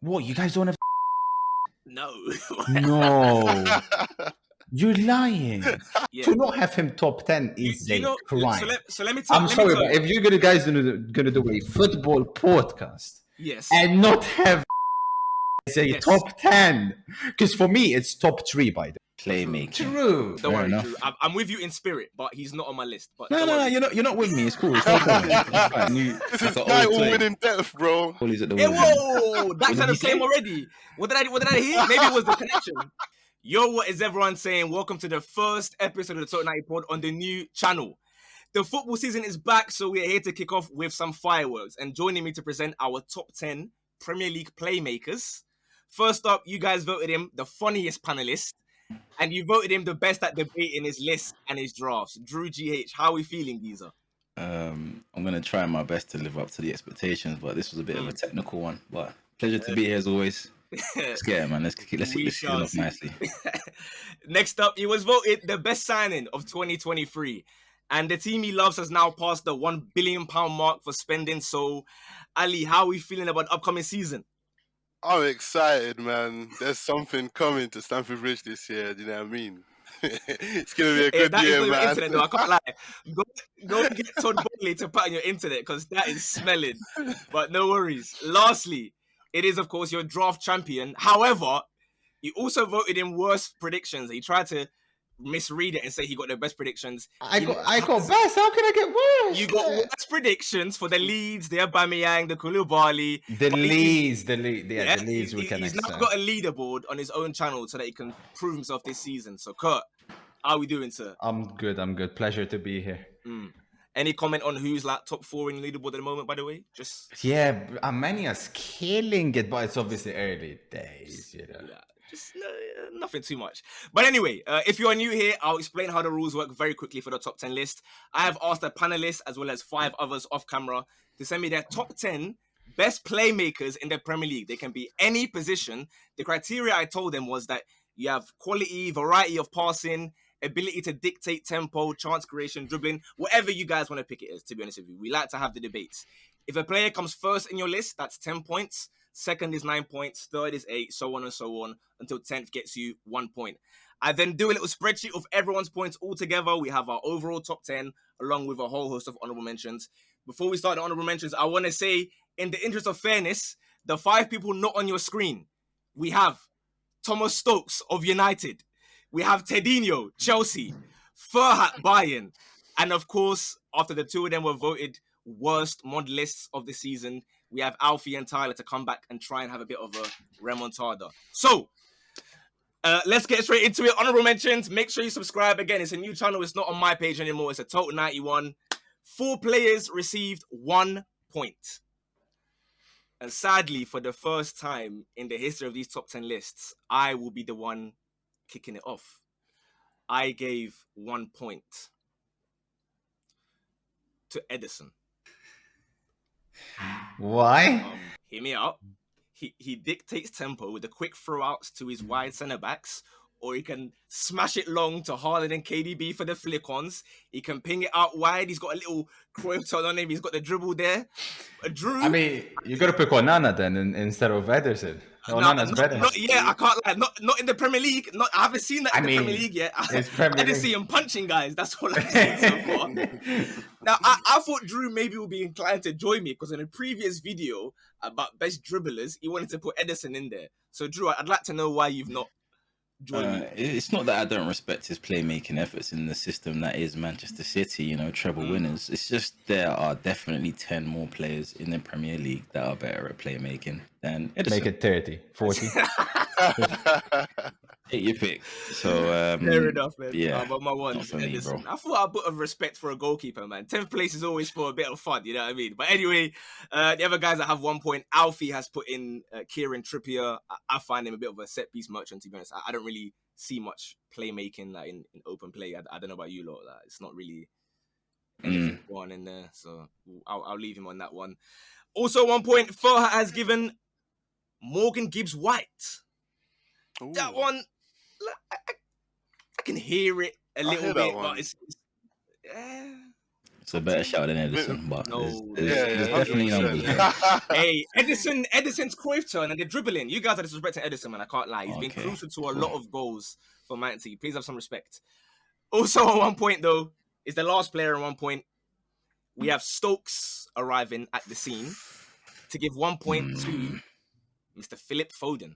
What, you guys don't have... No. No. You're lying. Yeah. To not have him top 10 is a crime. So let me tell you. I'm sorry, but if you're guys going to do a football podcast, yes, and not have a top 10, because for me it's top 3 by the Playmaker. True. Don't worry, Drew. I'm with you in spirit, but he's not on my list. But no, you're not with me. It's cool. It's no problem. This is title winning depth, bro. Whoa, that kind of same already. What did I hear? Maybe it was the connection. Yo, what is everyone saying? Welcome to the first episode of the Total 90 Pod on the new channel. The football season is back, so we're here to kick off with some fireworks. And joining me to present our top 10 Premier League playmakers. First up, you guys voted him the funniest panelist. And you voted him the best at debating his lists and his drafts. Drew GH, how are we feeling, Geezer? I'm going to try my best to live up to the expectations, but this was a bit of a technical one. But pleasure to be here as always. Let's get it, man. Let's kick it off nicely. Next up, he was voted the best signing of 2023. And the team he loves has now passed the £1 billion mark for spending. So, Ali, how are we feeling about the upcoming season? I'm excited, man. There's something coming to Stamford Bridge this year. Do you know what I mean? It's going to be a good year, man. Internet, though. I can't lie. Go and get Todd Bowley to put on your internet because that is smelling. But no worries. Lastly, it is, of course, your draft champion. However, he also voted in worst predictions. He tried to misread it and say he got the best predictions. I got best. How can I get worse? You got worst predictions for the Leeds, the Aubameyang, the Koulibaly. The Leeds we can He's accept. now got a leaderboard on his own channel so that he can prove himself this season. So, Kurt, how are we doing, sir? I'm good. Pleasure to be here. Any comment on who's like top 4 in the leaderboard at the moment, by the way? Yeah, Armenia's killing it, but it's obviously early days, you know. Nothing too much. But anyway, if you are new here, I'll explain how the rules work very quickly for the top 10 list. I have asked a panelist as well as 5 others off camera to send me their top 10 best playmakers in the Premier League. They can be any position. The criteria I told them was that you have quality, variety of passing, ability to dictate tempo, chance creation, dribbling, whatever you guys want to pick it as, to be honest with you. We like to have the debates. If a player comes first in your list, that's 10 points. Second is 9 points. Third is 8, so on and so on, until 10th gets you 1 point. I then do a little spreadsheet of everyone's points all together. We have our overall top 10, along with a whole host of honorable mentions. Before we start the honorable mentions, I want to say, in the interest of fairness, the 5 people not on your screen, we have Thomas Stokes of United. We have Tedinho, Chelsea, Ferhat, Bayern. And of course, after the 2 of them were voted worst mod lists of the season, we have Alfie and Tyler to come back and try and have a bit of a remontada. So, let's get straight into it. Honorable mentions. Make sure you subscribe. Again, it's a new channel. It's not on my page anymore. It's a Total 91. 4 players received 1 point. And sadly, for the first time in the history of these top 10 lists, I will be the one kicking it off. I gave 1 point to Ederson. Why? Hear me out. He dictates tempo with the quick throwouts to his wide centre backs, or he can smash it long to Haaland and KDB for the flick-ons. He can ping it out wide. He's got a little Cruyff turn on him. He's got the dribble there. Drew. I mean, you got to pick Onana then instead of Ederson. Onana's better. I can't lie. Not in the Premier League. I haven't seen that in the Premier League yet. I didn't see him punching guys. That's all I've seen so far. Now, I thought Drew maybe would be inclined to join me because in a previous video about best dribblers, he wanted to put Ederson in there. So, Drew, I'd like to know why you've not joined me. It's not that I don't respect his playmaking efforts in the system that is Manchester City, treble winners. It's just there are definitely 10 more players in the Premier League that are better at playmaking than Ederson. Make it 30, 40. Take your pick. So fair enough, man. Yeah, but my one's Ederson. I thought I'd put a respect for a goalkeeper, man. 10th place is always for a bit of fun, you know what I mean? But anyway, the other guys that have 1 point, Alfie has put in Kieran Trippier. I find him a bit of a set piece merchant, to be honest. I don't really see much playmaking like in open play. I don't know about you lot. It's not really anything going in there, so I'll leave him on that one. Also, 1 point, Ferhat has given Morgan Gibbs-White. That one, I can hear it a little bit, but it's It's a better shout than Edison, but No, there's yeah, definitely 100%. numbers there. Hey, Edison's Cruyff turn and they're dribbling. You guys are disrespecting Edison, man. I can't lie. He's been Okay, crucial to a cool. lot of goals for Man City. Please have some respect. Also, on 1 point though, is the last player on 1 point. We have Stokes arriving at the scene to give 1 point to Mr. Philip Foden.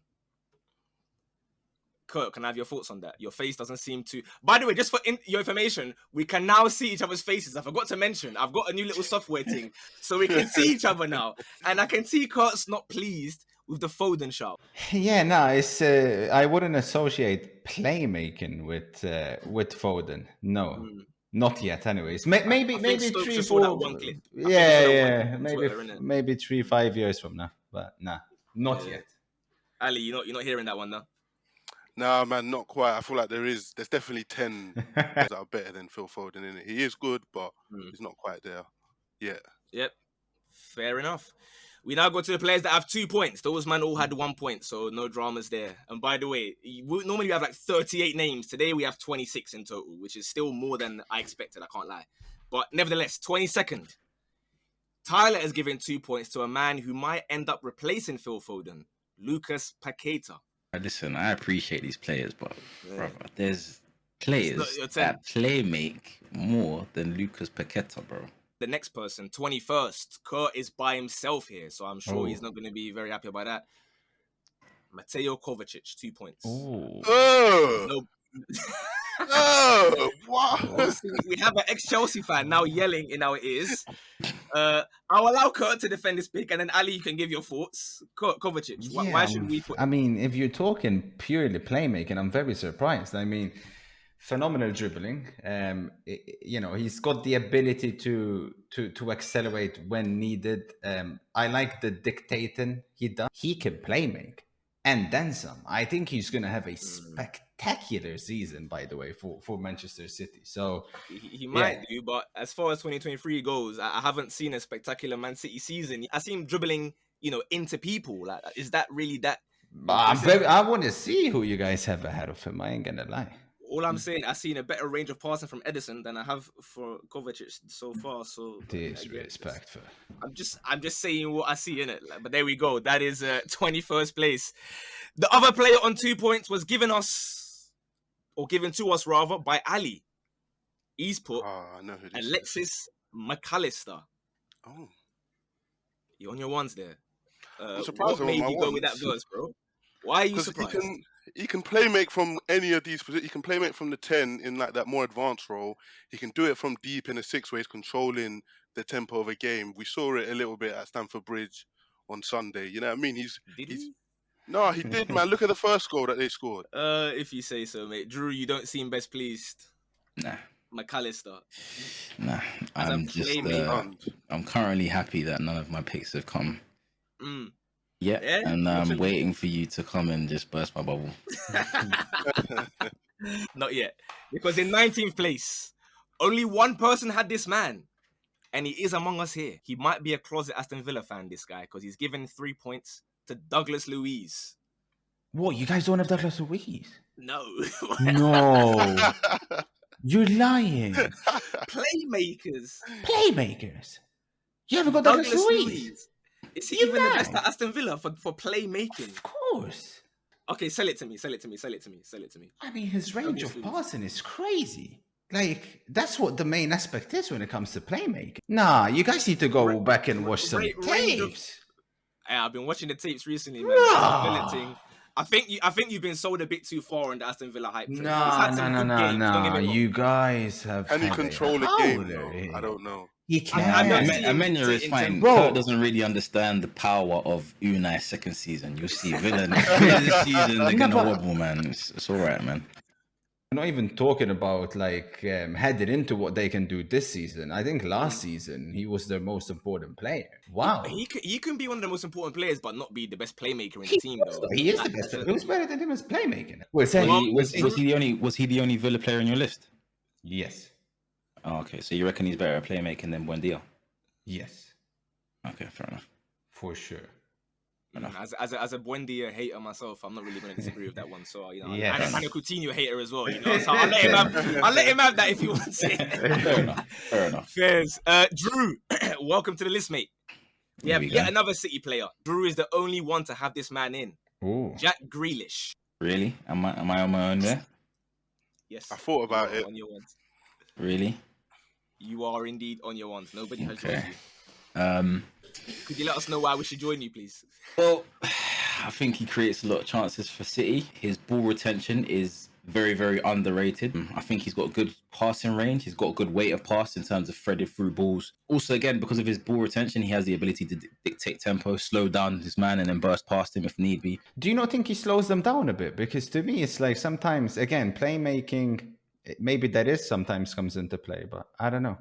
Kurt, can I have your thoughts on that? Your face doesn't seem to... By the way, just for your information, we can now see each other's faces. I forgot to mention, I've got a new little software thing, so we can see each other now. And I can see Kurt's not pleased with the Foden shout. Yeah, no, it's I wouldn't associate playmaking with Foden. No, not yet. Anyways, maybe I think Stokes 3, just saw that 4. one clip. Yeah, on maybe Twitter, innit? maybe 3-5 years from now, but nah, not Yeah. yet. Ali, you're not hearing that one now. Nah, man, not quite. I feel like there's definitely 10 players that are better than Phil Foden, innit? He is good, but he's not quite there yet. Yep, fair enough. We now go to the players that have 2 points. Those man all had 1 point, so no dramas there. And by the way, normally we have like 38 names. Today we have 26 in total, which is still more than I expected, I can't lie. But nevertheless, 22nd. Tyler has given 2 points to a man who might end up replacing Phil Foden, Lucas Paqueta. Listen, I appreciate these players, but brother, there's players your turn. that play make more than Lucas Paqueta, bro. The next person, 21st, Kurt is by himself here, so I'm sure he's not going to be very happy about that. Mateo Kovacic, 2 points. Oh, No, oh, wow. obviously, we have an ex-Chelsea fan now yelling in our ears. I'll allow Kurt to defend this pick, and then Ali, you can give your thoughts. Kovacic, why should we put... I mean, if you're talking purely playmaking, I'm very surprised. I mean, phenomenal dribbling. He's got the ability to accelerate when needed. I like the dictating he does. He can playmake and then some. I think he's going to have a spectacular season, by the way, for Manchester City. So he might do, but as far as 2023 goes, I haven't seen a spectacular Man City season. I see him dribbling, into people. Like, is that really that? I want to see who you guys have ahead of him. I ain't gonna lie. All I'm saying, I've seen a better range of passing from Edison than I have for Kovacic so far. So Disrespectful. I'm just saying what I see in it. But there we go. That is 21st place. The other player on 2 points was given to us rather by Ali. He's put I know who this is. Alexis McAllister. Oh, You on your ones there? I'm surprised What I'm on made my you go with that ones. verse, bro? Why are you because surprised? he can play make from any of these positions. He can play make from the 10 in like that more advanced role. He can do it from deep in a 6 where he's controlling the tempo of a game. We saw it a little bit at Stamford Bridge on Sunday. You know what I mean? Did he? No, he did, man. Look at the first goal that they scored. If you say so, mate. Drew, you don't seem best pleased. Nah, McAllister. nah. As a I'm just, playmaker. I'm currently happy that none of my picks have come yet, Yeah? and I'm waiting for you to come and just burst my bubble. Not yet. Because in 19th place, only one person had this man. And he is among us here. He might be a closet Aston Villa fan, this guy, because he's given 3 points to Douglas Luiz. What, you guys don't have Douglas Luiz? No. No. You're lying. Playmakers. You haven't got Douglas Luiz? Is he even the best at Aston Villa for playmaking? Of course. Okay, sell it to me. I mean, his range of passing is crazy. Like, that's what the main aspect is when it comes to playmaking. Nah, you guys need to go back and watch some tapes. Yeah, I've been watching the tapes recently, man. Aston Villa thing. I think you've been sold a bit too far on the Aston Villa hype train. Nah. You guys have. Can he control a game? Though? I don't know. He can. Amenya is fine. Bro. Kurt doesn't really understand the power of Unai's second season. You'll see Villa this season, they're gonna wobble, man. It's all right, man. We're not even talking about headed into what they can do this season. I think last season he was their most important player. Wow. He can be one of the most important players, but not be the best playmaker in the team, though. He is the best. Who's better than him as playmaking? Was he the only Villa player on your list? Yes. Oh, okay. So you reckon he's better at playmaking than Buendia? Yes. Okay, fair enough. For sure. As a Buendia hater myself, I'm not really going to disagree with that one. So and Yes. a Coutinho hater as well. So I'll let him have that if he wants it. Fair enough. Fairs. Drew, welcome to the list, mate. We have yet another City player. Drew is the only one to have this man in. Ooh. Jack Grealish. Really? Am I on my own there? Yes. I thought about it. On your ones. Really? You are indeed on your ones. Nobody has joined Okay. you. Could you let us know why we should join you, please? Well, I think he creates a lot of chances for City. His ball retention is very, very underrated. I think he's got good passing range. He's got a good weight of pass in terms of threaded through balls. Also, again, because of his ball retention, he has the ability to dictate tempo, slow down his man, and then burst past him if need be. Do you not think he slows them down a bit? Because to me, it's like sometimes, again, playmaking, maybe that is sometimes comes into play, but I don't know.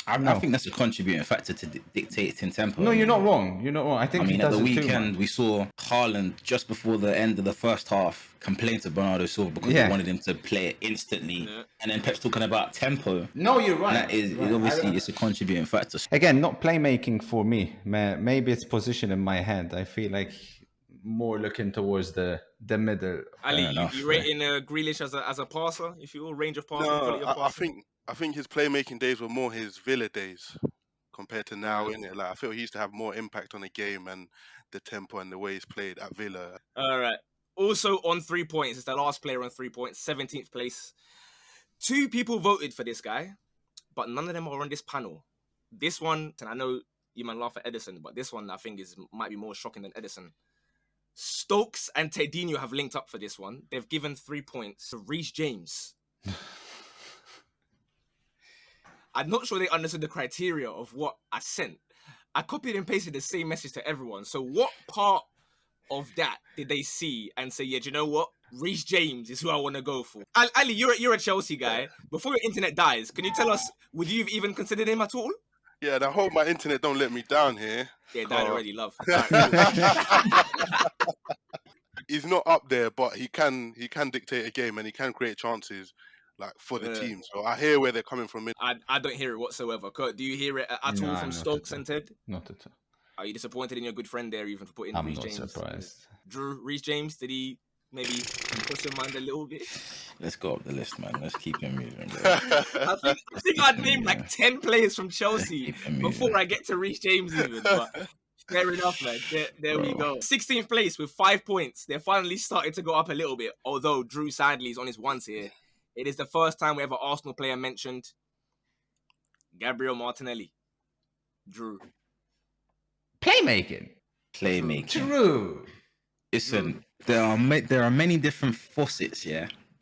I think that's a contributing factor to dictating tempo. No, you're not wrong. You're not wrong. I think he at does the it too weekend, much. we saw Haaland just before the end of the first half complain to Bernardo Silva because he wanted him to play it instantly. Yeah. And then Pep's talking about tempo. No, you're right. And that is obviously it's a contributing factor. Again, not playmaking for me. Maybe it's position in my head. I feel like more looking towards the middle. Ali, you rating Grealish as a passer, if you will, range of passing, quality of passing? I think his playmaking days were more his Villa days compared to now, innit? Like I feel he used to have more impact on the game and the tempo and the way he's played at Villa. All right. Also on 3 points, it's the last player on 3 points, 17th place. 2 people voted for this guy, but none of them are on this panel. This one, and I know you might laugh at Edison, but this one I think might be more shocking than Edison. Stokes and Tedinho have linked up for this one. They've given 3 points to Reece James. I'm not sure they understood the criteria of what I sent. I copied and pasted the same message to everyone. So what part of that did they see and say, yeah, do you know what? Reece James is who I want to go for. Ali, you're a Chelsea guy. Before your internet dies, can you tell us, would you have even considered him at all? Yeah, and I hope my internet don't let me down here. Yeah, died already, love. He's not up there, but he can dictate a game and he can create chances. Like for the team, so I hear where they're coming from. I don't hear it whatsoever. Kurt, do you hear it at all from Stokes and Ted? Not at all. Are you disappointed in your good friend there, even for putting Reece James? I'm not surprised. Drew, Reece James, did he maybe cross your mind a little bit? Let's go up the list, man. Let's keep him moving. I think I'd name like 10 players from Chelsea before I get to Reece James even. But fair enough, man. There we go. 16th place with 5 points. They're finally starting to go up a little bit. Although Drew sadly is on his ones here. It is the first time we have an Arsenal player mentioned. Gabriel Martinelli. Drew. Playmaking. True. Listen, there are many different facets,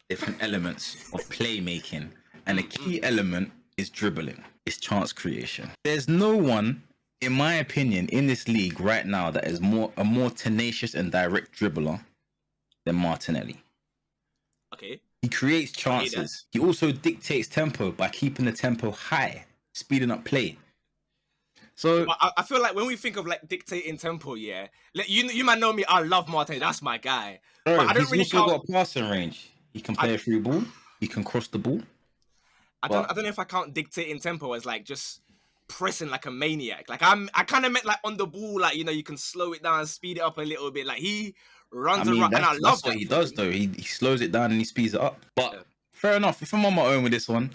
different elements of playmaking. And a key element is dribbling. It's chance creation. There's no one, in my opinion, in this league right now that is a more tenacious and direct dribbler than Martinelli. Okay. He creates chances. He also dictates tempo by keeping the tempo high, speeding up play. So I feel like when we think of like dictating tempo, you might know me. I love Martin. That's my guy. But I don't he's also got a passing range. He can play a free ball. He can cross the ball. I don't know if I count dictating tempo as like just pressing like a maniac. Like I kind of meant like on the ball, like you can slow it down, speed it up a little bit. Like he runs around, and I love what he does though. He slows it down and he speeds it up. But fair enough. If I'm on my own with this one,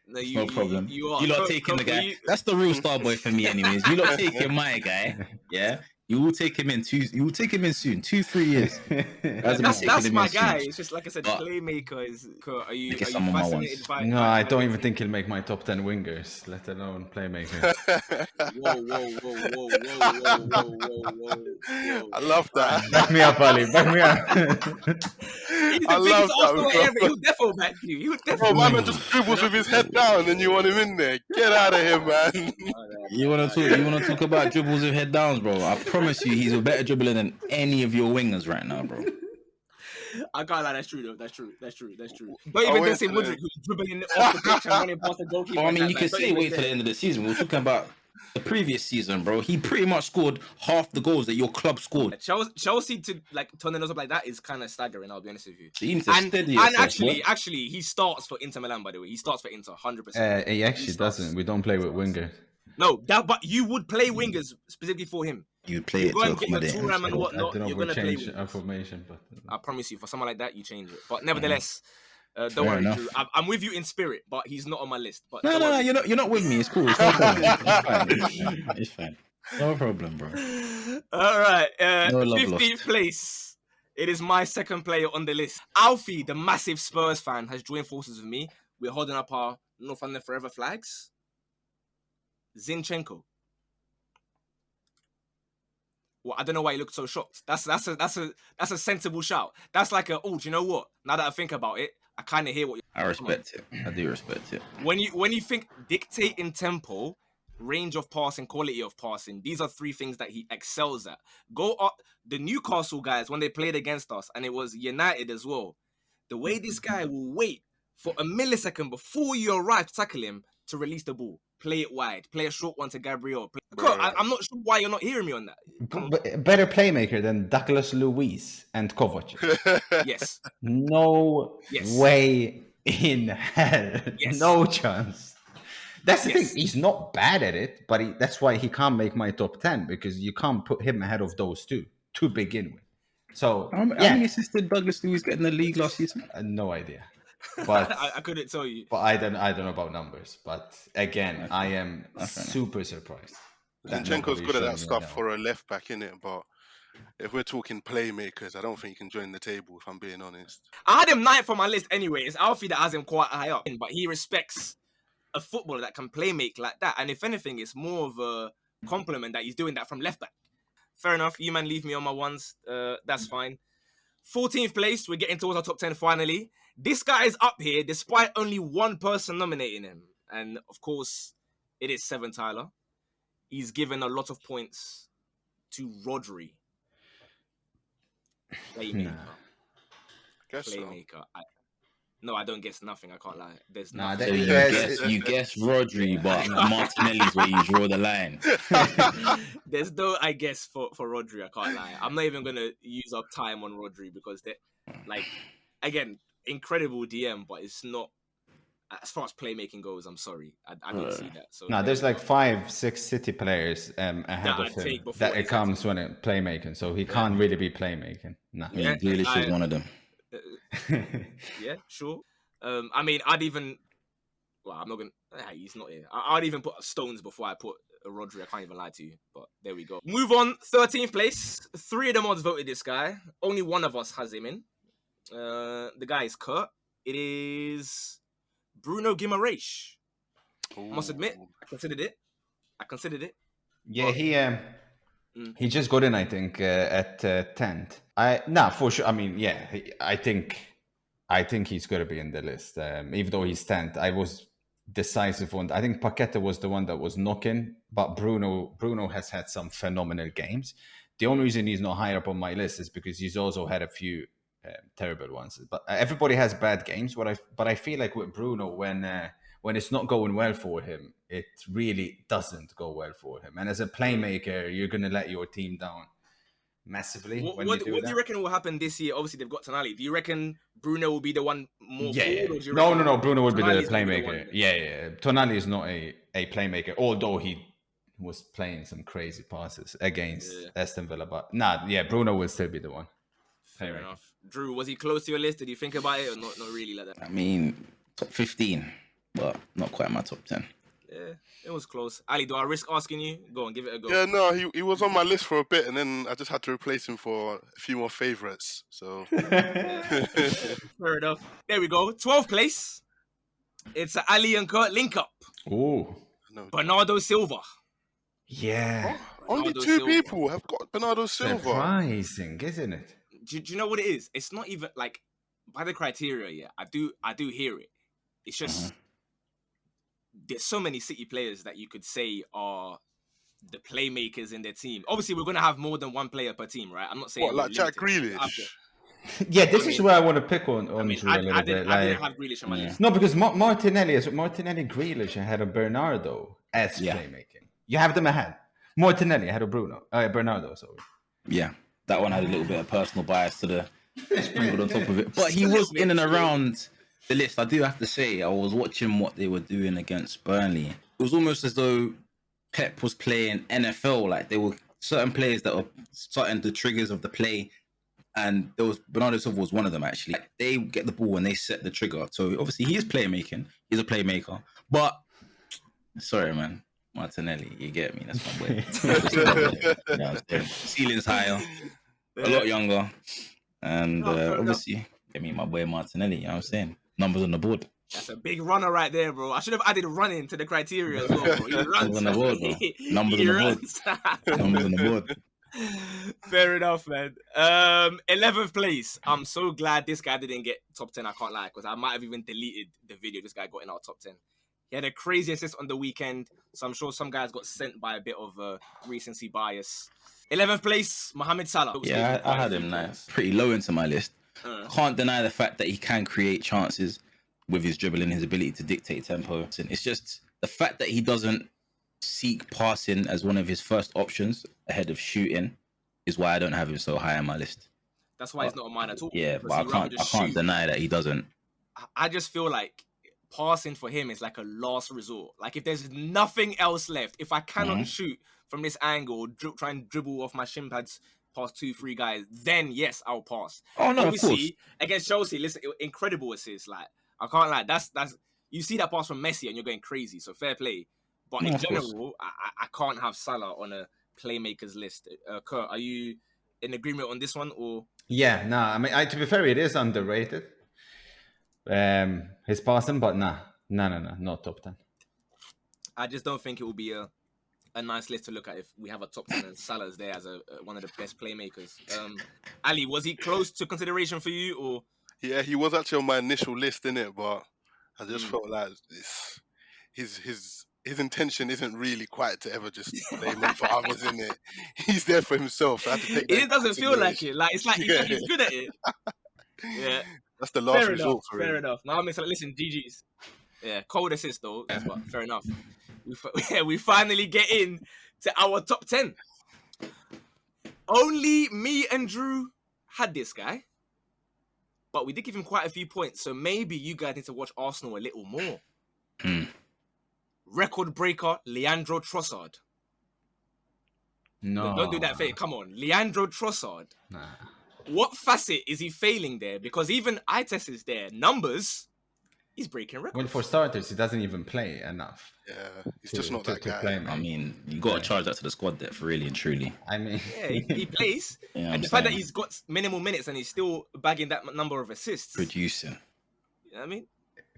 no problem. You lot taking the guy. That's the real star boy for me, anyways. You lot taking my guy. Yeah. You will take him in soon. 2-3 years. That's my guy. It's just like I said, playmaker is. Are you fascinated by? No, I don't even think he'll make my top 10 wingers, let alone playmaker. Whoa. I love that. Back me up, Ali. Back me up. I love that. He would defo back you. He would defo. Bro, man just dribbles with his head down, and you want him in there. Get out of here, man. You want to talk about dribbles with head downs, bro? I promise you, he's a better dribbler than any of your wingers right now, bro. I can't lie, that's true though. That's true. Don't even say Mudryk who's dribbling off the pitch and running past the goalkeeper. Well, I mean, you can say wait till the end of the season. We're talking about the previous season, bro. He pretty much scored half the goals that your club scored. Chelsea to like turning us up like that is kind of staggering. I'll be honest with you. So you need to steady yourself, actually, he starts for Inter Milan. By the way, he starts for Inter 100%. He actually doesn't. We don't play with winger. No, but you would play wingers specifically for him. You play You it go to and get your accommodate Turam and him. whatnot. I don't know You're if we gonna play change with our formation, but I promise you, for someone like that, you change it. But nevertheless, don't Fair worry, enough. Drew. I'm with you in spirit, but he's not on my list. But No, don't worry. you're not with me. It's cool. It's no problem. It's fine. It's fine. No problem, bro. All right, No love 15th lost. place. It is my second player on the list. Alfie, the massive Spurs fan, has joined forces with me. We're holding up our North London Forever flags. Zinchenko. Well, I don't know why you look so shocked. That's a sensible shout. That's like do you know what? Now that I think about it, I kind of hear what I respect it. I do respect it. When you think dictating tempo, range of passing, quality of passing, these are three things that he excels at. Go up the Newcastle guys when they played against us, and it was United as well. The way this guy will wait for a millisecond before you arrive to tackle him to release the ball, play it wide, play a short one to Gabriel. I'm not sure why you're not hearing me on that. better playmaker than Douglas Luiz and Kovacic. Yes. No way in hell. Yes. No chance. That's the Yes. thing. He's not bad at it, but that's why he can't make my top 10, because you can't put him ahead of those two to begin with. So, How many assists did Douglas Luiz get in the league last season? no idea. But I couldn't tell you. But I don't know about numbers. But again, I am super surprised. Zinchenko's good at that stuff for a left back, innit? But if we're talking playmakers, I don't think he can join the table, if I'm being honest. I had him 9th on my list anyway. It's Alfie that has him quite high up, but he respects a footballer that can play make like that. And if anything, it's more of a compliment that he's doing that from left back. Fair enough. You man leave me on my ones. That's fine. 14th place. We're getting towards our top 10 finally. This guy is up here despite only one person nominating him. And of course, it is Seven Tyler. He's given a lot of points to Rodri. Playmaker. Guess so. Playmaker. No, I don't guess nothing. I can't lie. There's Nah, nothing. You guess Rodri, but Martinelli's where you draw the line. There's no I guess for Rodri. I can't lie. I'm not even gonna use up time on Rodri because they again, incredible DM, but it's not as far as playmaking goes. I'm sorry, I didn't see that. So there's like 5-6 City players ahead of him that it comes when it playmaking. So he can't really be playmaking. Nah. Yeah, Grealish is one of them. Yeah, sure. I mean, I'd even. Well, I'm not gonna. He's not here. I'd even put Stones before I put Rodri. I can't even lie to you. But there we go. Move on. 13th place. 3 of the mods voted this guy. Only one of us has him in. The guy is Kurt. It is Bruno Guimarães. I must admit, I considered it. Yeah, he just got in, I think, at 10th. For sure. I mean, yeah, I think he's going to be in the list. Even though he's 10th, I was decisive on. I think Paqueta was the one that was knocking, but Bruno has had some phenomenal games. The only reason he's not higher up on my list is because he's also had a few terrible ones. But everybody has bad games. But I feel like with Bruno, when it's not going well for him, it really doesn't go well for him. And as a playmaker, you're going to let your team down massively. What do you reckon will happen this year? Obviously, they've got Tonali. Do you reckon Bruno will be the one more forward? Or do you no. Bruno will be the playmaker. The yeah. Tonali is not a playmaker, although he was playing some crazy passes against Aston Villa. But Bruno will still be the one. Fair enough. Drew, was he close to your list? Did you think about it or not really like that? I mean, top 15, but not quite my top 10. Yeah, it was close. Ali, do I risk asking you? Go on, give it a go. Yeah, no, he was on my list for a bit, and then I just had to replace him for a few more favourites. So fair enough. There we go. 12th place. It's Ali and Kurt link up. Oh, Bernardo Silva. Yeah. Only two people have got Bernardo Silva. Surprising, isn't it? Do you know what it is? It's not even like by the criteria. Yeah, I do hear it. It's just there's so many City players that you could say are the playmakers in their team. Obviously, we're gonna have more than one player per team, right? I'm not saying like Jack Grealish. Yeah, this is where I want to pick on Drew a little bit. I didn't have Grealish on my list. No, because Martinelli, Grealish ahead of Bernardo as playmaking. You have them ahead. Martinelli ahead of Bernardo. Sorry. Yeah, that one had a little bit of personal bias to the sprinkled on top of it, but he was in and around the list. I do have to say, I was watching what they were doing against Burnley. It was almost as though Pep was playing NFL, like they were certain players that are starting the triggers of the play, and there was Bernardo Silva was one of them actually. Like, they get the ball and they set the trigger. So obviously he is playmaking. He's a playmaker. But sorry, man, Martinelli, you get me. That's my boy. You know what I'm saying? Ceiling's higher, a lot younger, and obviously, I mean, my boy Martinelli. You know what I'm saying? Numbers on the board. That's a big runner right there, bro. I should have added running to the criteria as well, bro. He runs. Numbers on the board, bro. Numbers on the board. Numbers on the board. Fair enough, man. 11th place. I'm so glad this guy didn't get top 10. I can't lie, because I might have even deleted the video this guy got in our top 10. He had a crazy assist on the weekend, so I'm sure some guys got sent by a bit of recency bias. 11th place, Mohamed Salah. Yeah, I had him nice. Pretty low into my list. Can't deny the fact that he can create chances with his dribbling, his ability to dictate tempo. It's just the fact that he doesn't seek passing as one of his first options ahead of shooting is why I don't have him so high on my list. That's why he's not on mine at all. Yeah, but I can't deny that he doesn't. I just feel like passing for him is like a last resort. Like if there's nothing else left, if I cannot shoot from this angle, try and dribble off my shin pads past 2-3 guys, then yes, I'll pass. Oh no, obviously, of course. Against Chelsea, listen, incredible assist. Like I can't lie, that's you see that pass from Messi and you're going crazy. So fair play. But in general, I can't have Salah on a playmakers list. Kurt, are you in agreement on this one or? Yeah, no. I mean, to be fair, it is underrated. His passing, but no, not top 10. I just don't think it will be a nice list to look at if we have a top 10 and Salah's there as one of the best playmakers. Ali, was he close to consideration for you or? Yeah, he was actually on my initial list, innit? But I just felt like his intention isn't really quite to ever just play for others, innit? He's there for himself. So I have to take it doesn't feel like it. Like it's like he's good at it. Yeah, that's the last fair resort enough, for fair him. enough. Now I'm like, listen, GG's. Yeah, cold assist though. But fair enough. We finally get in to our top 10. Only me and Drew had this guy, but we did give him quite a few points. So maybe you guys need to watch Arsenal a little more. Record breaker, Leandro Trossard. No, don't do that fake. Come on, Leandro Trossard. Nah. What facet is he failing there? Because even eye test is there. Numbers, he's breaking records. Well, for starters, he doesn't even play enough. Yeah, he's just not that guy. Play, I mean, you got to charge that to the squad depth, really and truly. I mean, yeah, he plays. Yeah, and the fact that he's got minimal minutes and he's still bagging that number of assists. Producing. You know what I mean?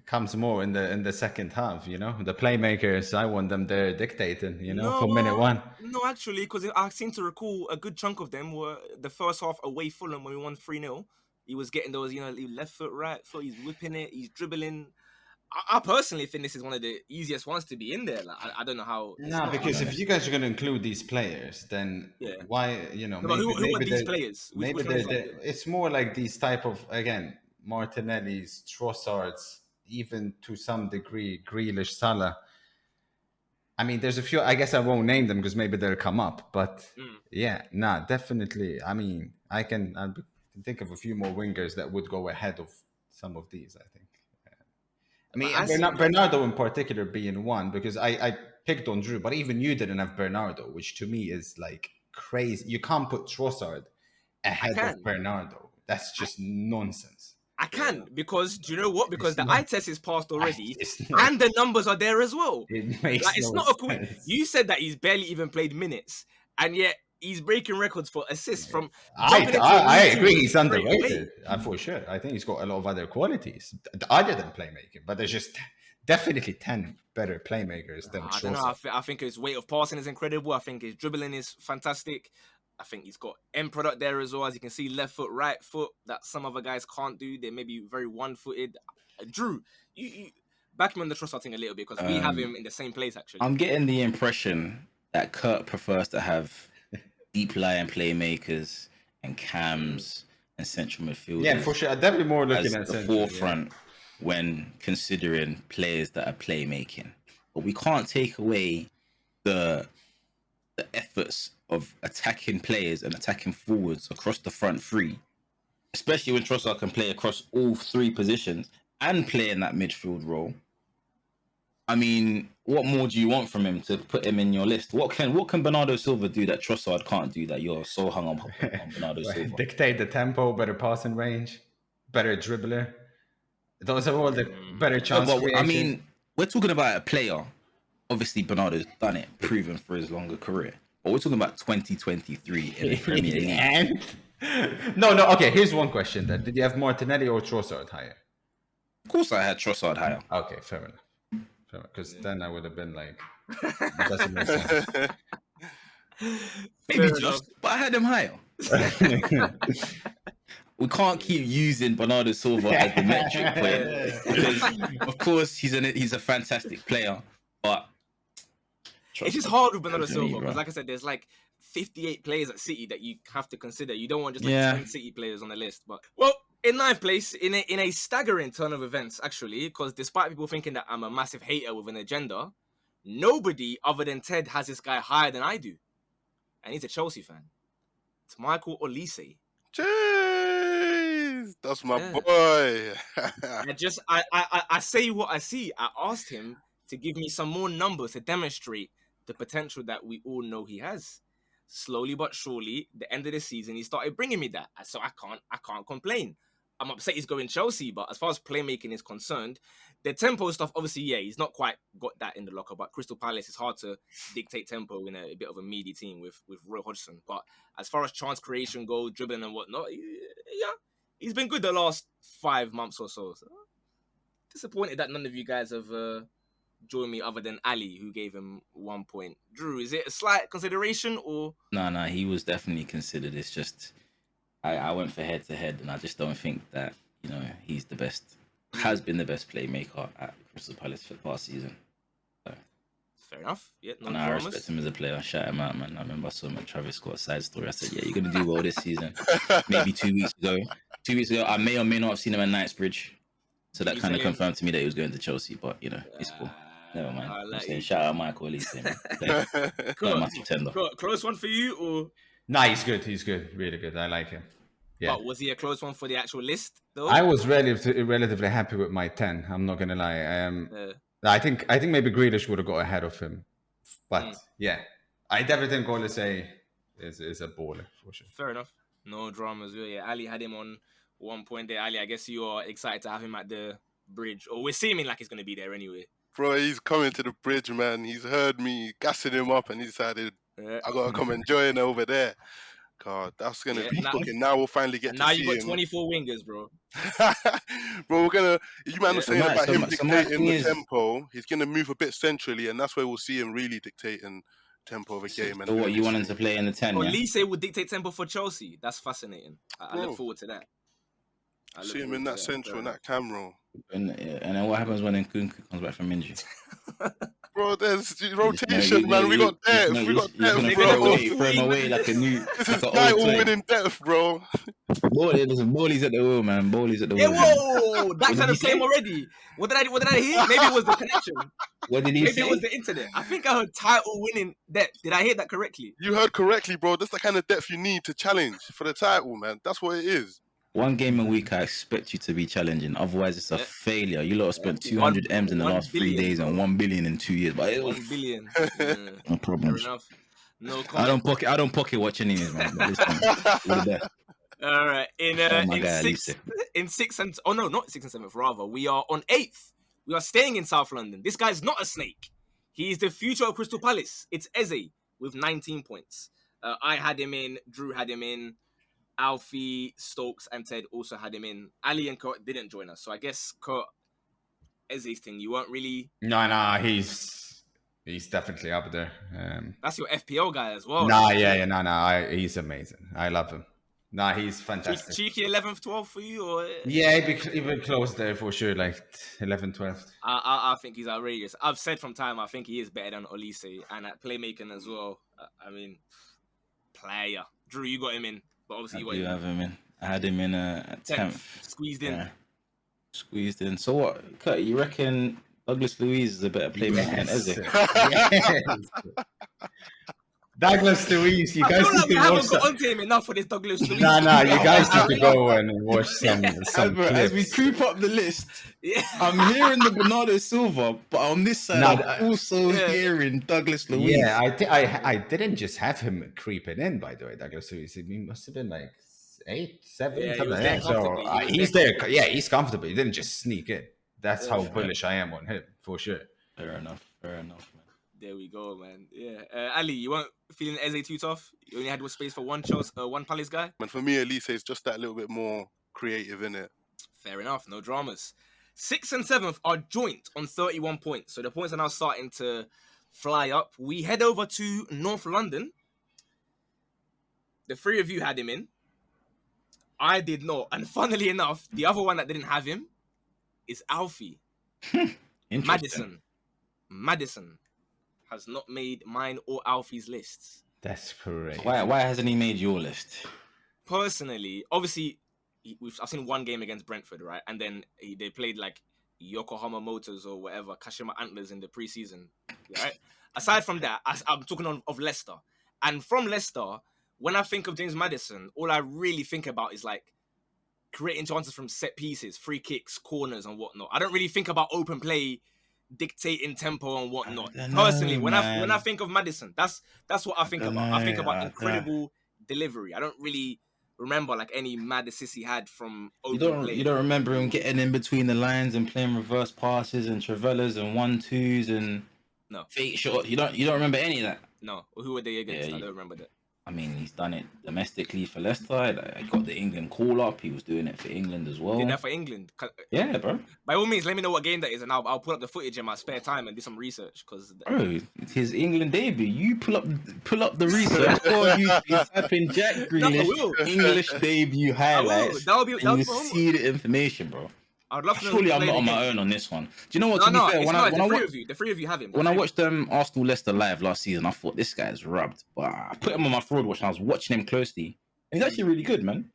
comes more in the second half. You know, the playmakers, I want them there dictating. You know, from minute one. No, actually, because I seem to recall a good chunk of them were the first half away Fulham when we won 3-0. He was getting those, you know, left foot, right foot. He's whipping it. He's dribbling. I personally think this is one of the easiest ones to be in there. Like, I don't know how. No, because if you guys are going to include these players, then why, you know, maybe, who are these players? Maybe it's more like these type of, again, Martinelli's, Trossard's, even to some degree, Grealish, Salah. I mean, there's a few, I guess I won't name them because maybe they'll come up. But definitely. I mean, I can think of a few more wingers that would go ahead of some of these, I think. I mean, Bernardo in particular being one, because I picked on Drew, but even you didn't have Bernardo, which to me is like crazy. You can't put Trossard ahead of Bernardo. That's just nonsense. I can, because do you know what? Because the eye test is passed already, and the numbers are there as well. It makes it's not a cool. You said that he's barely even played minutes, and yet he's breaking records for assists from. I agree, he's underrated for sure. I think he's got a lot of other qualities other than playmaking, but there's just definitely 10 better playmakers than I don't know. I think his weight of passing is incredible. I think his dribbling is fantastic. I think he's got end product there as well. As you can see, left foot, right foot, that some other guys can't do. They may be very one-footed. Drew, you back him on the Trossard thing a little bit, because we have him in the same place, actually. I'm getting the impression that Kurt prefers to have deep lying playmakers and cams and central midfielders. Yeah, for sure. I'm definitely more looking at the forefront when considering players that are playmaking. But we can't take away the efforts of attacking players and attacking forwards across the front three, especially when Trossard can play across all three positions and play in that midfield role. I mean, what more do you want from him to put him in your list? What can Bernardo Silva do that Trossard can't do that you're so hung up on Bernardo Silva? Dictate the tempo, better passing range, better dribbler. Those are all the better chance creation. I mean, we're talking about a player. Obviously, Bernardo's done it, proven for his longer career. But we're talking about 2023 in the Premier League. No. Okay, here's one question then. Did you have Martinelli or Trossard higher? Of course, I had Trossard higher. Okay, fair enough. Because then I would have been like, that doesn't make sense. Maybe just, but I had him higher. We can't keep using Bernardo Silva as the metric player because, of course, he's a fantastic player, but it's just hard with Bernardo Silva because, like I said, there's like 58 players at City that you have to consider. You don't want just 10 City players on the list. But well, in ninth place, in a staggering turn of events, actually, because despite people thinking that I'm a massive hater with an agenda, nobody other than Ted has this guy higher than I do, and he's a Chelsea fan. It's Michael Olise. Jeez, that's my boy. I say what I see. I asked him to give me some more numbers to demonstrate the potential that we all know he has. Slowly but surely, the end of the season, he started bringing me that. So I can't complain. I'm upset he's going Chelsea, but as far as playmaking is concerned, the tempo stuff, obviously, he's not quite got that in the locker, but Crystal Palace, it's hard to dictate tempo in a bit of a meaty team with Roy Hodgson. But as far as chance creation goes, dribbling and whatnot, he's been good the last 5 months or so. Disappointed that none of you guys have joined me other than Ali, who gave him 1 point. Drew, is it a slight consideration or? No, he was definitely considered. It's just I went for head to head, and I just don't think that he's the best. Has been the best playmaker at Crystal Palace for the past season. So. Fair enough. Yeah, no and I respect him as a player. Shout him out, man. I remember I saw him at Travis Scott's side story. I said, "Yeah, you're gonna do well this season." Maybe 2 weeks ago. 2 weeks ago, I may or may not have seen him at Knightsbridge, so that kind of confirmed to me that he was going to Chelsea. But it's cool. Never mind. I'm saying, shout out Michael Olise, man. Close one for you, or? Nah, he's good. He's good. Really good. I like him. Yeah. But was he a close one for the actual list, though? I was relatively happy with my 10. I'm not gonna lie. I think maybe Grealish would have got ahead of him, but I definitely think Olise is a baller for sure. Fair enough. No dramas. Yeah, Ali had him on 1 point there. Ali, I guess you are excited to have him at the bridge, or we're seeming like he's gonna be there anyway. Bro, he's coming to the bridge, man. He's heard me gassing him up, and he decided I gotta come and join over there. God, that's gonna be cooking. Now we'll finally get to see him. Now you got 24 wingers, bro. Bro, we're gonna. You man are saying about him dictating the tempo. He's gonna move a bit centrally, and that's where we'll see him really dictating tempo of a game. So what you want him to play in the 10? Olise would dictate tempo for Chelsea. That's fascinating. I look forward to that. See him in that central, in that camera. And then what happens when Nkunku comes back from injury? Bro, there's rotation, man. We got depth. We got depth, bro. Throw him away like a new. This is title-winning depth, bro. Bowley's at the wheel, man. Bowley's at the wheel. Whoa! That kind of claim already. What did I hear? Maybe it was the connection. What did he say? Maybe it was the internet. I think I heard title-winning depth. Did I hear that correctly? You heard correctly, bro. That's the kind of depth you need to challenge for the title, man. That's what it is. 1 game a week, I expect you to be challenging. Otherwise, it's a failure. You lot have spent 200 M's in the last 3 days and 1 billion in 2 years. But 1 billion. No problem. Fair enough. No comment. I don't pocket watch anyways, man. All right. In 6 and not 6 and 7th, rather. We are on 8th. We are staying in South London. This guy's not a snake. He's the future of Crystal Palace. It's Eze with 19 points. I had him in. Drew had him in. Alfie, Stokes, and Ted also had him in. Ali and Kurt didn't join us, so I guess Kurt, Eze's thing, you weren't really. No, he's definitely up there. That's your FPL guy as well. He's amazing. I love him. He's fantastic. Cheeky 11th, 12th for you, or? Yeah, he'd be close there for sure, like 11th, 12th. I think he's outrageous. I've said from time, I think he is better than Olise, and at playmaking as well. I mean, player. Drew, you got him in. But obviously you have him in. I had him in at 10th. Squeezed in. Yeah. Squeezed in. So what, Kurt, you reckon Douglas Luiz is a better playmaker than Eze? Douglas Luiz, you I guys feel like need we to haven't watch got some. onto him enough for this Douglas Luiz. Nah, you guys need to go and watch some As we clips. creep up the list, Yeah. I'm hearing the Bernardo Silva, but on this side, No, I'm also yeah. hearing Douglas Luiz. Yeah, I didn't just have him creeping in, by the way, Douglas Luiz. He must have been like 8, 7, Yeah, he something was like there that. So comfortably. He was he's there there. Yeah, he's comfortable. He didn't just sneak in. That's Yeah, how fair. bullish I am on him, for sure. Fair enough, man. There we go, man. Yeah. Ali, you weren't feeling Eze too tough? You only had space for one Palace guy? And for me, Olise is just that little bit more creative in it. Fair enough, no dramas. 6th and 7th are joint on 31 points. So the points are now starting to fly up. We head over to North London. The three of you had him in. I did not. And funnily enough, the other one that didn't have him is Alfie. Interesting. Maddison has not made mine or Alfie's lists. That's correct. Why hasn't he made your list? Personally, obviously, I've seen one game against Brentford, right? And then they played like Yokohama Motors or whatever, Kashima Antlers in the preseason, right? Aside from that, I'm talking of Leicester. And from Leicester, when I think of James Maddison, all I really think about is like creating chances from set pieces, free kicks, corners and whatnot. I don't really think about open play, dictating tempo and whatnot. Personally, when I think of Maddison, that's what I think about. I think about incredible delivery. I don't really remember like any mad assists he had from open play. You don't remember him getting in between the lines and playing reverse passes and travellas and 1-2s and fake shots. You don't remember any of that. No. Who were they against? Yeah, I don't remember that. I mean, he's done it domestically for Leicester. He got the England call up. He was doing it for England as well. Did that for England? Yeah, bro. By all means, let me know what game that is, and I'll pull up the footage in my spare time and do some research. Because bro, it's his England debut. You pull up the research. Or you type in Jack Grealish English debut highlights. You see the information, bro. I'd love to know. Surely I'm not on my own on this one. Do you know what? To be fair, the three of you have him. When I watched Arsenal Leicester live last season, I thought this guy's rubbed. But I put him on my fraud watch and I was watching him closely. And he's actually really good, man.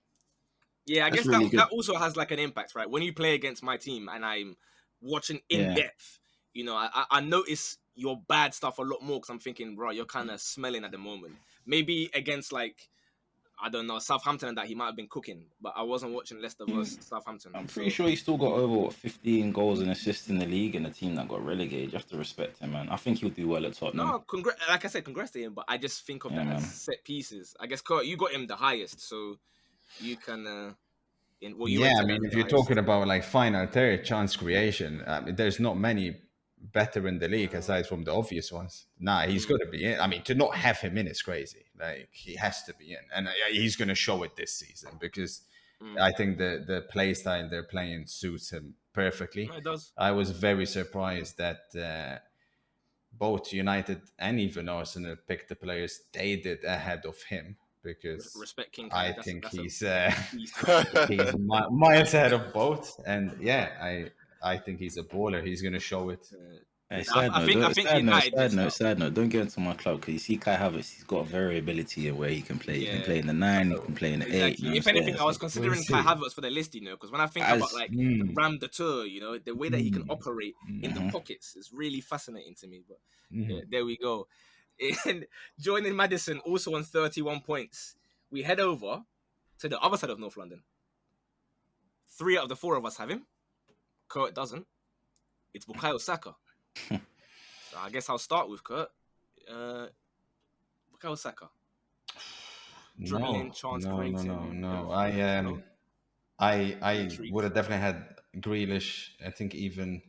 Yeah, I guess that also has like an impact, right? When you play against my team and I'm watching in depth, you know, I notice your bad stuff a lot more because I'm thinking, bro, you're kind of smelling at the moment. Maybe against like, I don't know, Southampton and that he might have been cooking, but I wasn't watching Leicester versus Southampton. I'm pretty sure he still got over 15 goals and assists in the league in a team that got relegated. You have to respect him, man. I think he'll do well at Tottenham. No, like I said, congrats to him, but I just think of that as set pieces. I guess, Kurt, you got him the highest, so you can... if you're talking about like final third chance creation, there's not many better in the league aside from the obvious ones. He's got to be in. I mean, to not have him in is crazy. Like, he has to be in, and he's going to show it this season because I think the play style they're playing suits him perfectly. It does. I was very surprised that both United and even Arsenal picked the players they did ahead of him because respect King. I think he's miles ahead of both, and I think he's a baller. He's going to show it. Side note. Don't get into my club because you see Kai Havertz, he's got variability in where he can play. He can play in the 9, he can play in the 8. You know, if anything, I was considering Kai Havertz for the list, you know, because when I think about like Ram the Tour, you know, the way that he can operate in the pockets is really fascinating to me. But there we go. And joining Maddison also on 31 points. We head over to the other side of North London. 3 out of the 4 of us have him. Kurt doesn't. It's Bukayo Saka. So I guess I'll start with Kurt. Bukayo Saka. Dribbling, chance creating. No. I would have definitely had Grealish. I think even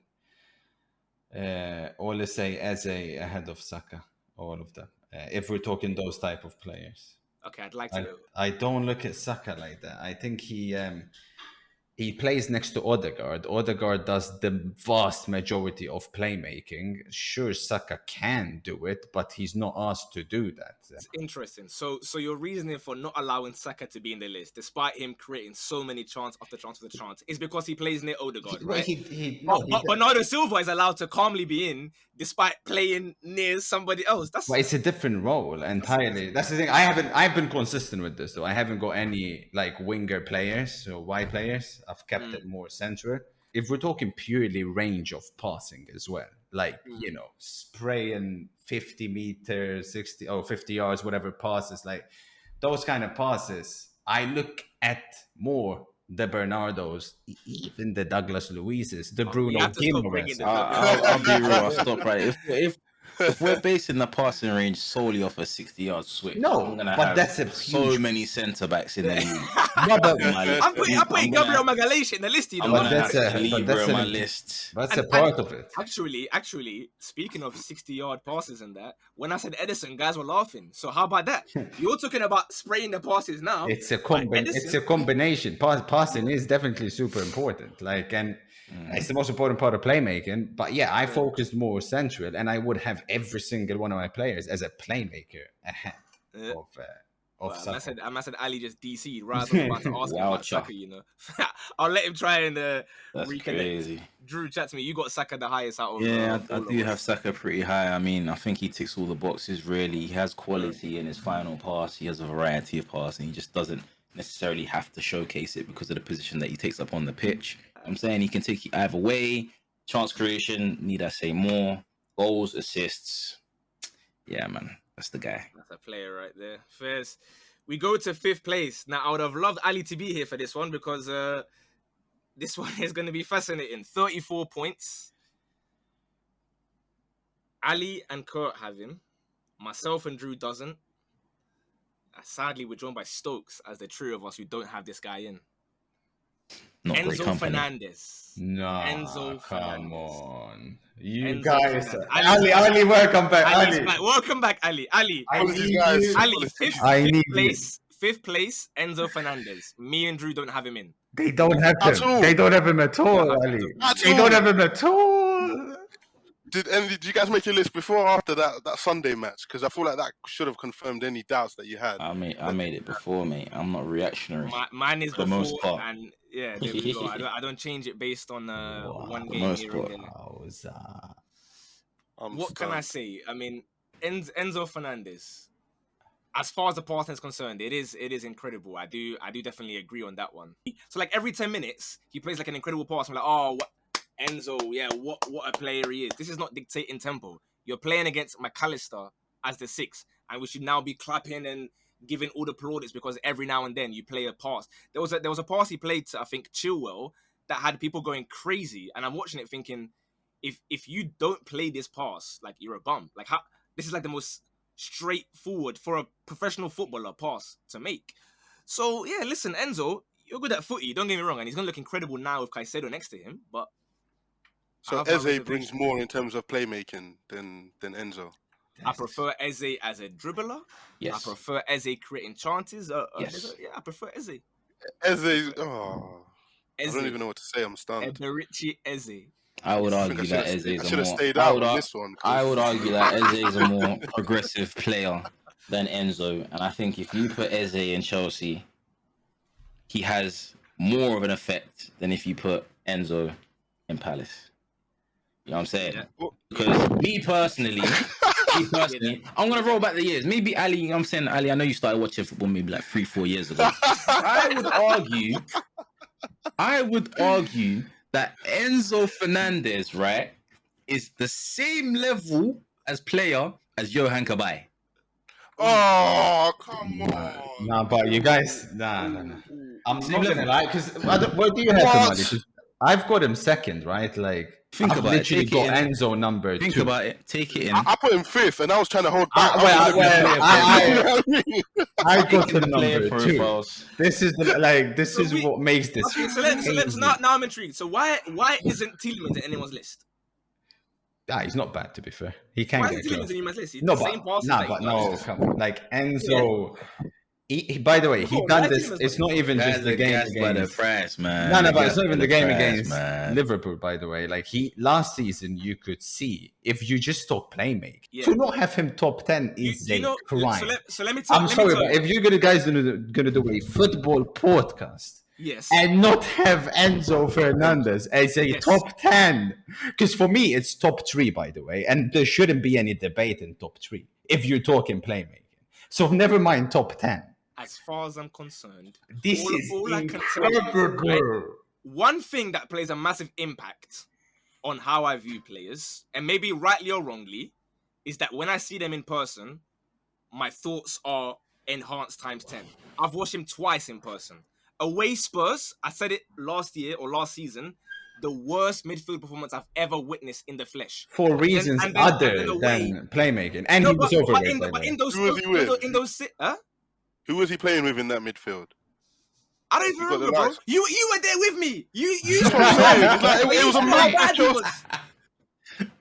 Olise, Eze ahead of Saka. All of them. If we're talking those type of players. Okay, I'd like to. I don't look at Saka like that. I think he plays next to Ødegaard. Ødegaard does the vast majority of playmaking. Sure, Saka can do it, but he's not asked to do that. It's interesting. So your reasoning for not allowing Saka to be in the list, despite him creating so many chance after chance after chance, is because he plays near Ødegaard, right? But Bernardo Silva is allowed to calmly be in, despite playing near somebody else. But it's a different role entirely. That's the thing. I've been consistent with this though. I haven't got any like winger players or wide players. I've kept it more central. If we're talking purely range of passing as well, like, spraying 50 meters, 50 yards, whatever passes, like those kind of passes. I look at more the Bernardos, even the Douglas Luizes, the Bruno Guimarães. I'll be real. I'll stop right. If we're basing the passing range solely off a 60-yard switch, I'm gonna have so many centre backs in the league. No, but I'm putting Gabriel Magalhaes in the list. You know, that's on my list. That's a part of it. Actually, speaking of 60-yard passes and that, when I said Edison, guys were laughing. So how about that? You're talking about spraying the passes now. It's a combination. Passing is definitely super important. Like, and it's the most important part of playmaking. But yeah, I focused more central, and I would have every single one of my players as a playmaker ahead of Saka. I said Ali just DC'd right as I was about to ask him about Saka, I'll let him try and That's reconnect. crazy. Drew, chat to me. You got Saka the highest out of I do have Saka pretty high. I mean, I think he ticks all the boxes, really. He has quality in his final pass. He has a variety of passing. He just doesn't necessarily have to showcase it because of the position that he takes up on the pitch. I'm saying he can take it either way. Chance creation, need I say more. Goals, assists. Yeah, man. That's the guy. That's a player right there. First, we go to 5th place. Now, I would have loved Ali to be here for this one because this one is going to be fascinating. 34 points. Ali and Kurt have him. Myself and Drew doesn't. Sadly, we're joined by Stokes as the trio of us who don't have this guy in. Not Enzo Fernandez. No, come on. You Enzo guys. Fernandez. Ali, welcome back. Ali. Welcome back, Ali. Ali, fifth place, Enzo Fernandez. Me and Drew don't have him in. They don't have him. They don't have him at all, Ali. They don't have him at all. Did you guys make your list before or after that Sunday match? Because I feel like that should have confirmed any doubts that you had. I made it before, mate. I'm not reactionary. Mine is for the most part. And yeah, there we go. I don't change it based on one game here and there. What can I say? I mean, Enzo Fernandez. As far as the passing is concerned, it is incredible. I do definitely agree on that one. So like every 10 minutes, he plays like an incredible pass. I'm like, oh, what? Enzo, yeah, what a player he is. This is not dictating tempo. You're playing against McAllister as the 6, and we should now be clapping and giving all the plaudits because every now and then you play a pass. There was a pass he played to, I think, Chilwell that had people going crazy, and I'm watching it thinking, if you don't play this pass, like you're a bum. Like how this is like the most straightforward for a professional footballer pass to make. So yeah, listen, Enzo, you're good at footy. Don't get me wrong, and he's gonna look incredible now with Caicedo next to him, but. So Eze brings more in terms of playmaking than Enzo. I prefer Eze as a dribbler. Yes. I prefer Eze creating chances. Yes. I prefer Eze. Eze, I don't even know what to say. I'm stunned. Eberechi Eze. I would argue that Eze is should have stayed out on this one. I would argue that Eze is a more progressive player than Enzo. And I think if you put Eze in Chelsea, he has more of an effect than if you put Enzo in Palace. You know what I'm saying? Yeah. Because me personally, I'm going to roll back the years. Maybe Ali, you know what I'm saying? Ali, I know you started watching football maybe like 3-4 years ago. I would argue that Enzo Fernandez, right, is the same level as player as Johan Cabaye. Oh, come on. Nah, but you guys, nah. I'm not going to lie, because what do you have him, Ali? I've got him second, right? Like, I've literally got Enzo number 2. Think about it. Take it in. I put him 5th, and I was trying to hold back. I got him number 2. This is what makes this. Okay, so now I'm intrigued. So why isn't Tielemans in anyone's list? He's not bad, to be fair. He can get close. In anyone's list? He's no, the same come on. Like Enzo. Yeah. He, by the way, he done this. It's not even just the game against France, man. No, but it's not even the game against Liverpool. By the way, like last season, you could see if you just stop playmaking, to not have him top 10 is a crime. So let me tell. I'm sorry, but if you're guys gonna do a football podcast, yes, and not have Enzo Fernandez as a top 10, because for me it's top 3, by the way, and there shouldn't be any debate in top 3 if you're talking playmaking. So never mind top 10. As far as I'm concerned, this is incredible. One thing that plays a massive impact on how I view players, and maybe rightly or wrongly, is that when I see them in person, my thoughts are enhanced times 10. I've watched him twice in person. Away Spurs, I said it last year or last season, the worst midfield performance I've ever witnessed in the flesh. For reasons other than playmaking. And he was overrated. But in those, Who was he with? Huh? Who was he playing with in that midfield? I don't even remember, bro. You were there with me. You it was a mad.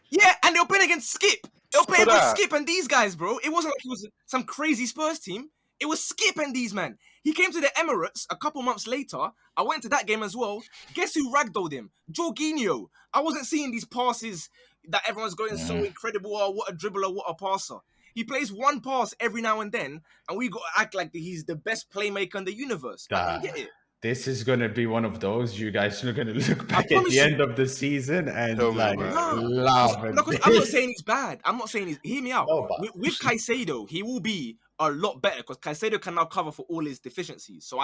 Yeah, and they were playing against Skip. They were playing against Skip and these guys, bro. It wasn't like it was some crazy Spurs team. It was Skip and these men. He came to the Emirates a couple months later. I went to that game as well. Guess who ragdolled him? Jorginho. I wasn't seeing these passes that everyone's going so incredible. Oh, what a dribbler, what a passer. He plays one pass every now and then, and we got to act like he's the best playmaker in the universe. I don't get it. This is going to be one of those you guys are going to look back at the end of the season and laugh. Because I'm not saying he's bad. I'm not saying he's... Hear me out. With Caicedo, he will be a lot better because Caicedo can now cover for all his deficiencies. So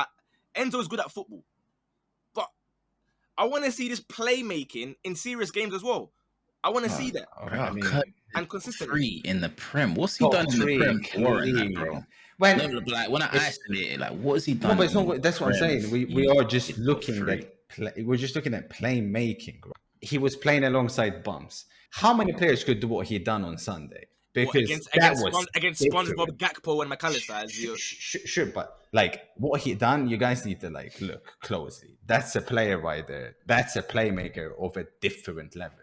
Enzo is good at football. But I want to see this playmaking in serious games as well. I want to see that. And consistently. 3 in the Prem. What's he done in the Prem? Warren, bro. When I isolate it, like what has he done? No, but it's not, that's what I'm saying. We are just looking at we're just looking at playmaking. Right? He was playing alongside bums. How many players could do what he done on Sunday? Because against SpongeBob, Gakpo, and McAllister. Sure, but like what he done, you guys need to like look closely. That's a player right there. That's a playmaker of a different level.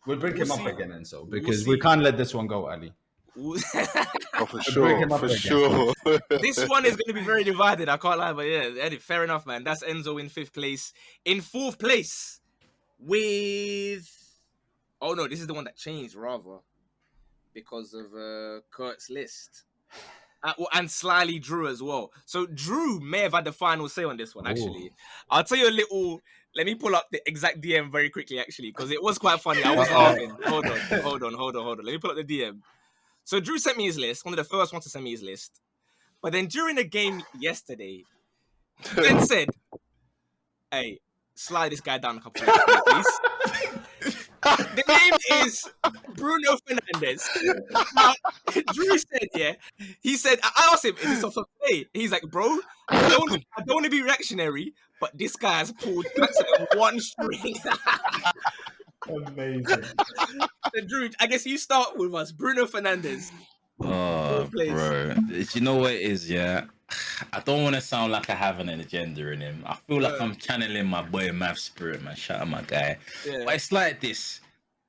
We'll bring him up again, Enzo, because we can't let this one go, Ali. For sure. This one is going to be very divided. I can't lie, but yeah, fair enough, man. That's Enzo in 5th place. In 4th place, with this is the one that changed rather because of Kurt's list. And slyly Drew as well. So Drew may have had the final say on this one, actually. Ooh. I'll tell you a little... Let me pull up the exact DM very quickly, actually, because it was quite funny. I was laughing. Hold on. Let me pull up the DM. So Drew sent me his list, one of the first ones to send me his list. But then during the game yesterday, Ben said, hey, slide this guy down a couple of minutes, please. The name is Bruno Fernandes. Drew said, he said, I asked him, is this off of play? He's like, bro, I don't want to be reactionary, but this guy has pulled one string. Amazing. So, Drew, I guess you start with us. Bruno Fernandes. Oh, bro. Do you know what it is, yeah? I don't want to sound like I have an agenda in him. I feel like I'm channeling my boy Mav Spirit, man. Shout out my guy. Yeah. But it's like this.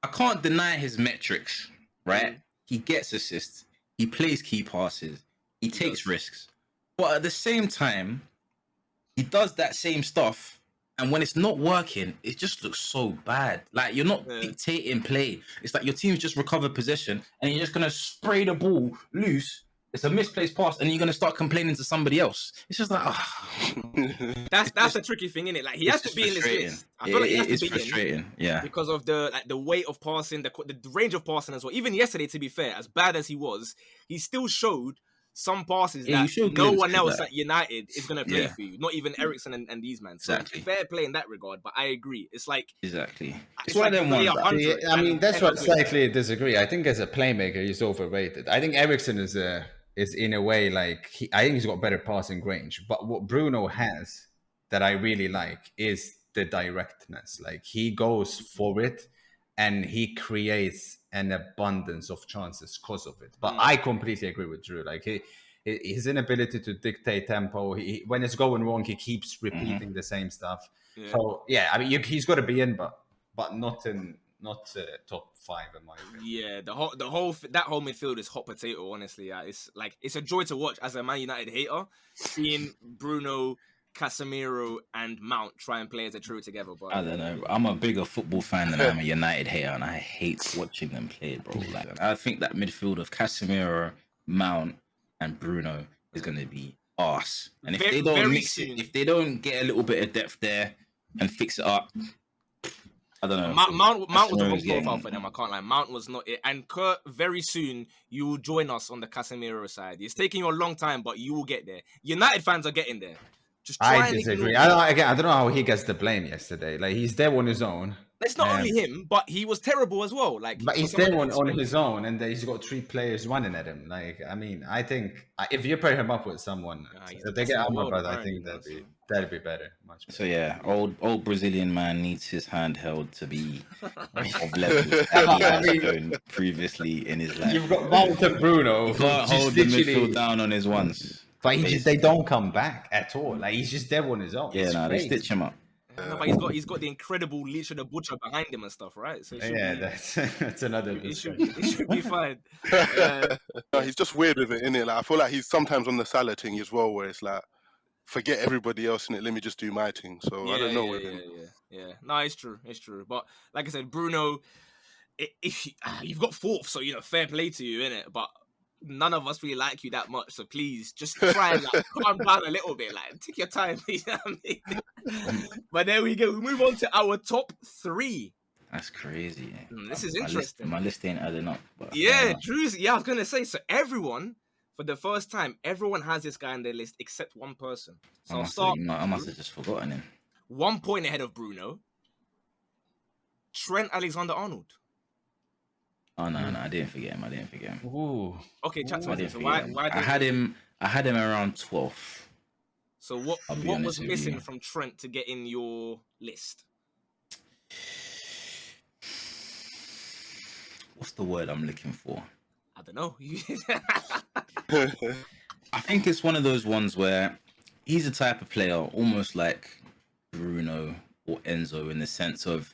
I can't deny his metrics, right? He gets assists. He plays key passes. He takes risks. But at the same time, he does that same stuff. And when it's not working, it just looks so bad. Like, you're not dictating play. It's like your team's just recovered possession and you're just going to spray the ball loose. It's a misplaced pass and you're going to start complaining to somebody else. It's just like, That's the tricky thing, isn't it? Like, he has to be in this list. I feel like he has to be frustrating, because of the weight of passing, the range of passing as well. Even yesterday, to be fair, as bad as he was, he still showed some passes that no one else at United is going to play for you. Not even Eriksen and these men. So fair play in that regard, but I agree. It's like... Exactly. It's one of them ones. I mean, that's what I slightly disagree. I think as a playmaker, he's overrated. I think Eriksen is in a way like... I think he's got better passing range. But what Bruno has that I really like is the directness. Like, he goes for it and he creates an abundance of chances because of it. But I completely agree with Drew. Like, his inability to dictate tempo, when it's going wrong, he keeps repeating the same stuff. Yeah. So I mean, he's got to be in, but not top 5 in my opinion. Yeah, that whole midfield is hot potato. Honestly, it's a joy to watch as a Man United hater, seeing Bruno, Casemiro and Mount try and play as a trio together. But I don't know. I'm a bigger football fan than I'm a United hater, and I hate watching them play, bro. Like, I think that midfield of Casemiro, Mount, and Bruno is going to be arse. And if they don't mix it, if they don't get a little bit of depth there and fix it up, I don't know. Mount was the wrong profile for them. I can't lie. Mount was not it. And Kurt, very soon you will join us on the Casemiro side. It's taking you a long time, but you will get there. United fans are getting there. I disagree. I don't know how he gets the blame yesterday. Like, he's there on his own. It's not only him, but he was terrible as well. Like, but he's there on his own, and he's got 3 players running at him. Like, I mean, I think if you pair him up with someone, if they get Alba, I think that'd be better, much better. So yeah, old Brazilian man needs his hand held to be of level he has shown previously in his life. You've got Mount and Bruno. He can't hold the midfield down on his ones. But they don't come back at all. Like, he's just there on his own. Yeah, they stitch him up. No, but he's got the incredible Leech the Butcher behind him and stuff, right? So that's another. It should be fine. No, he's just weird with it, innit? Like, I feel like he's sometimes on the Salah thing as well, where it's like, forget everybody else in it. Let me just do my thing. So I don't know with him. Yeah. No, it's true. But like I said, Bruno, if you've got 4th, so fair play to you, innit? But none of us really like you that much, so please just try and calm down a little bit. Like, take your time. You know what I mean? But there we go. We move on to our top 3. That's crazy. This is interesting. My list ain't adding up. But, true. Yeah, I was gonna say. So everyone, for the first time, everyone has this guy on their list except one person. So I must have just forgotten him. 1 point ahead of Bruno. Trent Alexander-Arnold. Oh no, I didn't forget him. Ooh. Okay, chat to me. So why I had him around 12th. So what was missing from Trent to get in your list? What's the word I'm looking for? I don't know. I think it's one of those ones where he's a type of player almost like Bruno or Enzo, in the sense of,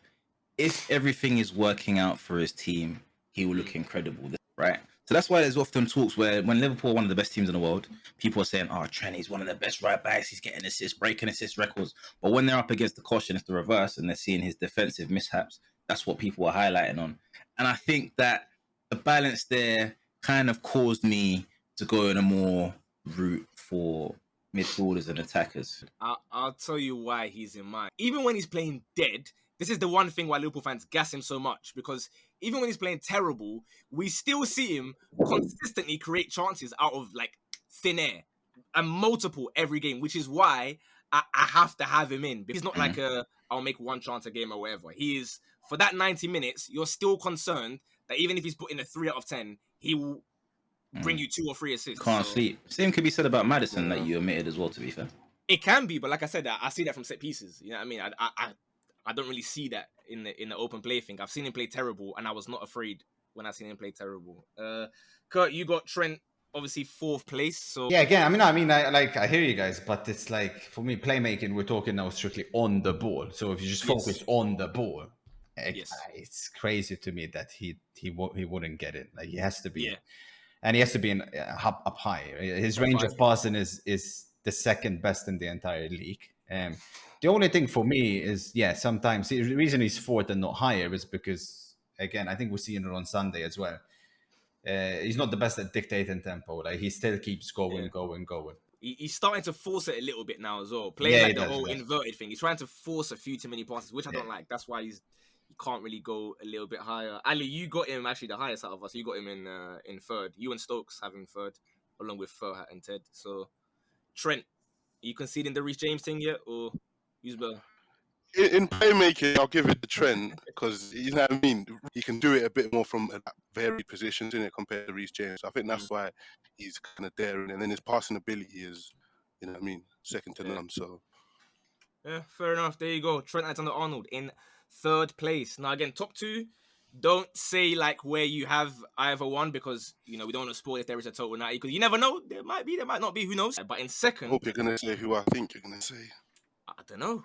if everything is working out for his team, he will look incredible, right? So that's why there's often talks where when Liverpool are one of the best teams in the world, people are saying, oh, Trent, he's one of the best right backs, he's getting assists, breaking assist records. But when they're up against the caution, it's the reverse, and they're seeing his defensive mishaps. That's what people are highlighting on. And I think that the balance there kind of caused me to go in a more route for midfielders and attackers. I'll tell you why he's in mine. Even when he's playing dead, this is the one thing why Liverpool fans gas him so much, because even when he's playing terrible, we still see him consistently create chances out of like thin air, and multiple every game, which is why I have to have him in. He's not like I'll make 1 chance a game or whatever. He is, for that 90 minutes, you're still concerned that even if he's put in a 3 out of 10, he will bring you 2 or 3 assists. Can't sleep. Same could be said about Maddison that you omitted as well, to be fair. It can be, but like I said, I see that from set pieces. You know what I mean? I don't really see that in the open play thing. I've seen him play terrible, and I was not afraid when I seen him play terrible. Kurt, you got Trent, obviously 4th place. So yeah, again, I hear you guys, but it's like, for me, playmaking, we're talking now strictly on the ball. So if you just focus on the ball, it's crazy to me that he wouldn't get it. Like, he has to be, and he has to be up high. His range of passing is the 2nd best in the entire league. The only thing for me is, sometimes the reason he's 4th and not higher is because, again, I think we're seeing it on Sunday as well. He's not the best at dictating tempo. Like, he still keeps going. He's starting to force it a little bit now as well. Playing the whole inverted thing. He's trying to force a few too many passes, which I don't like. That's why he can't really go a little bit higher. Ali, you got him actually the highest out of us. You got him in 3rd. You and Stokes have him 3rd, along with Furhat and Ted. So, Trent, are you conceding the Reece James thing yet, or who's better? In playmaking, I'll give it to Trent, because, you know what I mean, he can do it a bit more from varied positions in it compared to Reece James. I think that's why he's kind of there, and then his passing ability is, you know what I mean, second to none. So yeah, fair enough. There you go. Trent Alexander-Arnold in 3rd place. Now again, top 2. Don't say like where you have either one, because we don't want to spoil if there is a total 90, because you never know. There might be, there might not be. Who knows? But in 2nd, I hope you're gonna say who I think you're gonna say. I don't know.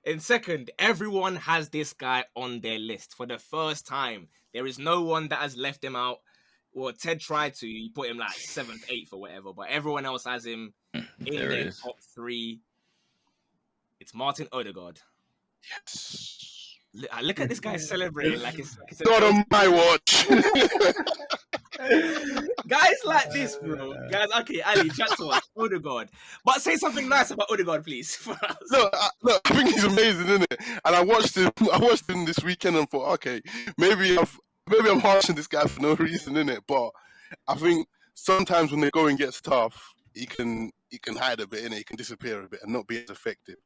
In 2nd, everyone has this guy on their list for the first time. There is no one that has left him out. Well, Ted tried to. He put him like 7th, 8th or whatever, but everyone else has him in their top 3. It's Martin Ødegaard. Yes. Look at this guy celebrating like it's not on my watch. Guys like this, bro. Guys, okay, Ali, chat to us. Ødegaard. But say something nice about Ødegaard, please, for us. Look, I think he's amazing, isn't it? And I watched him this weekend and thought, okay, maybe I'm harshing this guy for no reason, innit? But I think sometimes when the going gets tough, he can he can hide a bit, innit? He can disappear a bit and not be as effective.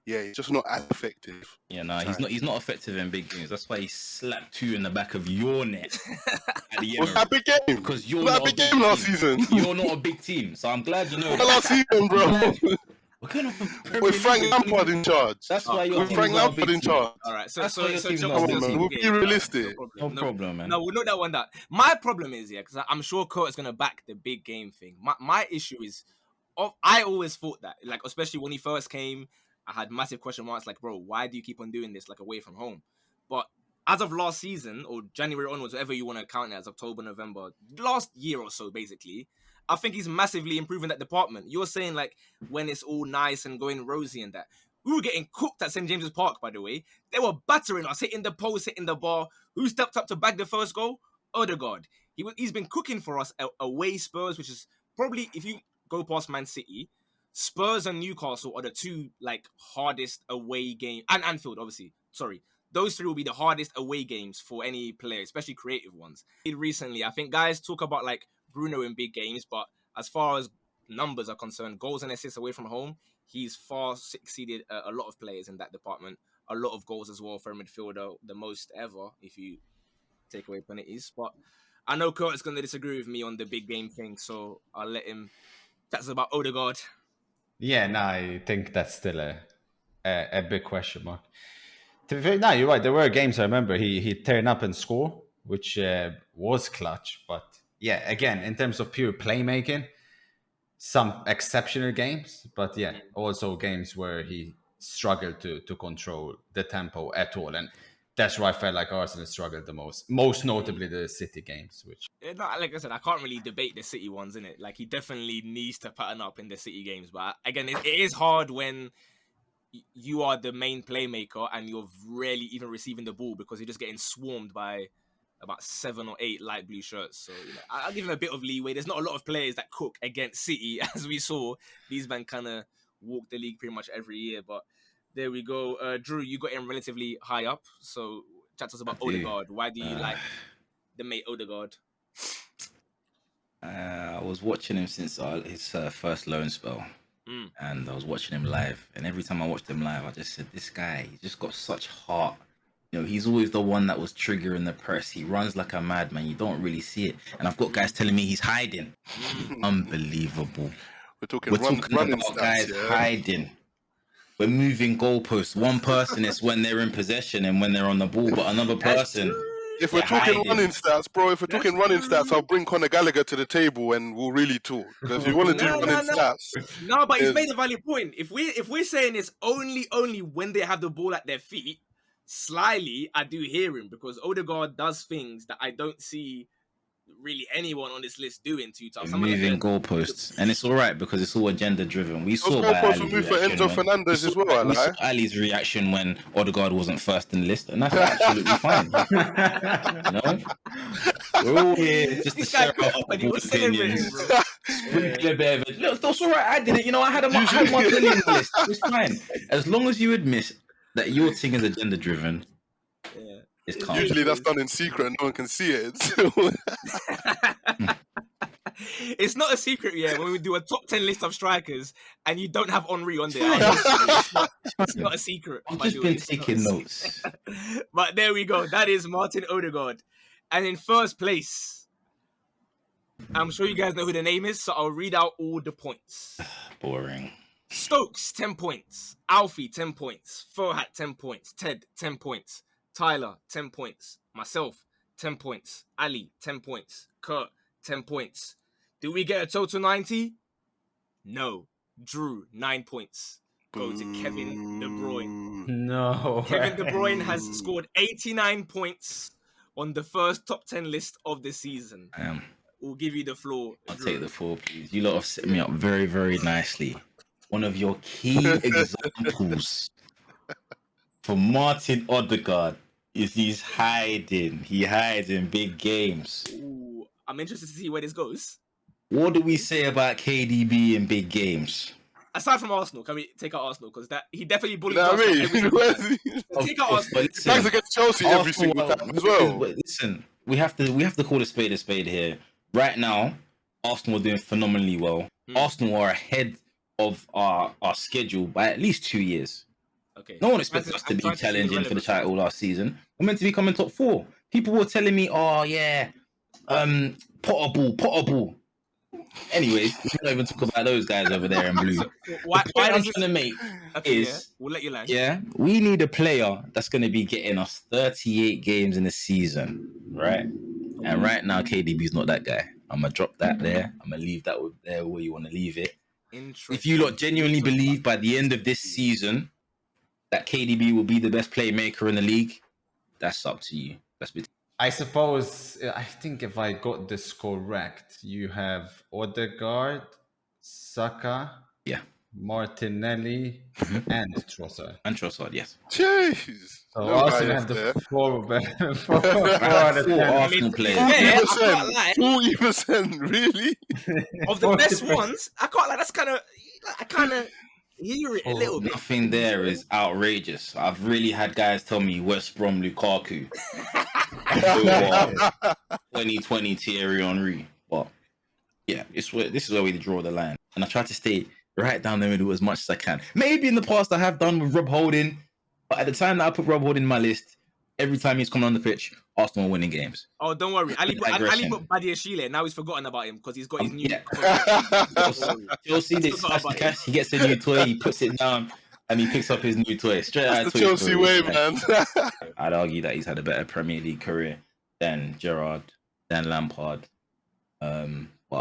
Yeah, he's just not as effective. Yeah, no, he's not effective in big games. That's why he slapped 2 in the back of your net at the Was that a big game? because you're Was that not a big game last season? You're not a big team, so I'm glad you know. Last season, bro. We're going off With Frank Lampard in charge. That's why you're With Frank Lampard in charge. All right, so That's why your team's jump not to big the team. We'll game. be realistic. No problem, man. No, we'll note that one down. My problem is, because I'm sure Kurt's going to back the big game thing. My issue is, I always thought that, like, especially when he first came, I had massive question marks, like, bro, why do you keep on doing this, like, away from home? But as of last season, or January onwards, whatever you want to count it as, October, November, last year or so, basically, I think he's massively improving that department. You're saying, like, when it's all nice and going rosy and that. We were getting cooked at St. James's Park, by the way. They were battering us, hitting the post, hitting the bar. Who stepped up to bag the first goal? Ødegaard. He's been cooking for us away Spurs, which is probably, if you go past Man City, Spurs and Newcastle are the 2 like hardest away games, and Anfield, obviously. Sorry, those 3 will be the hardest away games for any player, especially creative ones. Recently, I think guys talk about like Bruno in big games, but as far as numbers are concerned, goals and assists away from home, he's far exceeded a lot of players in that department. A lot of goals as well for a midfielder, the most ever if you take away penalties. But I know Kurt is going to disagree with me on the big game thing, so I'll let him. That's about Ødegaard. Yeah, no, I think that's still a big question mark. To be fair, no, you're right. There were games I remember he turned up and score, which was clutch. But yeah, again, in terms of pure playmaking, some exceptional games. But yeah, also games where he struggled to control the tempo at all. And that's where I felt like Arsenal struggled the most notably the City games. Which, like I said, I can't really debate the City ones, innit? Like, he definitely needs to pattern up in the City games. But again, it is hard when you are the main playmaker and you're rarely even receiving the ball because you're just getting swarmed by about 7 or 8 light blue shirts. So I'll give him a bit of leeway. There's not a lot of players that cook against City, as we saw. These men kind of walk the league pretty much every year, but there we go. Drew, you got him relatively high up. So chat to us about Ødegaard. Why do you like the mate Ødegaard? I was watching him since his first loan spell. And I was watching him live. And every time I watched him live, I just said, this guy, he's just got such heart. You know, he's always the one that was triggering the press. He runs like a madman. You don't really see it. And I've got guys telling me he's hiding. Unbelievable. We're talking about guys hiding. We're moving goalposts. One person is when they're in possession and when they're on the ball, but another person. If we're talking running stats, bro, I'll bring Conor Gallagher to the table and we'll really talk. Because if you want to do running stats. No, but he's made a valid point. If we're saying it's only when they have the ball at their feet, slyly, I do hear him because Ødegaard does things that I don't see really anyone on this list doing too tough. Moving goalposts, and it's all right because it's all agenda driven. We saw goalposts were moved for Enzo Fernandez as well. We saw Ali's reaction when Ødegaard wasn't first in the list, and that's absolutely fine. You know, we're all here just to share our opinions. Look, that's all right. I did it. You know, I had one thing in the list. It's fine as long as you admit that your thing is agenda driven. Usually that's done in secret and no one can see it. It's not a secret, when we do a top 10 list of strikers and you don't have Henry on there. It's not a secret. I've just been taking notes. But there we go. That is Martin Ødegaard. And in first place, I'm sure you guys know who the name is, so I'll read out all the points. Boring. Stokes, 10 points. Alfie, 10 points. Furhat, 10 points. Ted, 10 points. Tyler, 10 points. Myself, 10 points. Ali, 10 points. Kurt, 10 points. Do we get a total 90? No. Drew, 9 points. Go to Kevin De Bruyne. No. Kevin De Bruyne has scored 89 points on the first top 10 list of the season. We'll give you the floor. I'll take the floor, please. You lot have set me up very, very nicely. One of your key examples for Martin Ødegaard is he hides in big games. Ooh, I'm interested to see where this goes. What do we say about KDB in big games? Aside from Arsenal, can we take out Arsenal? Because he definitely bullied us. Take out Arsenal. Thanks against Chelsea every single time as well. But listen, we have to call a spade here. Right now, Arsenal are doing phenomenally well. Arsenal are ahead of our schedule by at least 2 years. Okay. No one expects us to be challenging for the title last season. We're meant to be coming top 4. People were telling me, "Oh yeah, potable." Anyways, we don't even talk about those guys over there in blue. So, why the point I'm does trying to make is, we'll let you land. yeah, we need a player that's going to be getting us 38 games in a season, right? And right now, KDB's not that guy. I'm gonna drop that there. I'm gonna leave that there where you want to leave it. If you lot genuinely believe by the end of this season that KDB will be the best playmaker in the league, that's up to you. I suppose, I think if I got this correct, you have Ødegaard, Saka, Martinelli, and Trossard. And Trossard, yes. Jeez. So No Arsenal bias have the there. four Arsenal players. 40%, really? Of the best ones, I can't lie. That's kind of, I kind of hear it a little bit. Nothing there is outrageous. I've really had guys tell me West Brom Lukaku. 2020 Thierry Henry. But yeah, this is where we draw the line. And I try to stay right down the middle as much as I can. Maybe in the past I have done with Rob Holding, but at the time that I put Rob Holding in my list, every time he's coming on the pitch, Arsenal are winning games. Oh, don't worry. Ali put Badiashile. Now he's forgotten about him because he's got his new. Chelsea, they smash the cash. He gets a new toy, he puts it down, and he picks up his new toy straight out of the Chelsea way, man. I'd argue that he's had a better Premier League career than Gerrard, than Lampard. But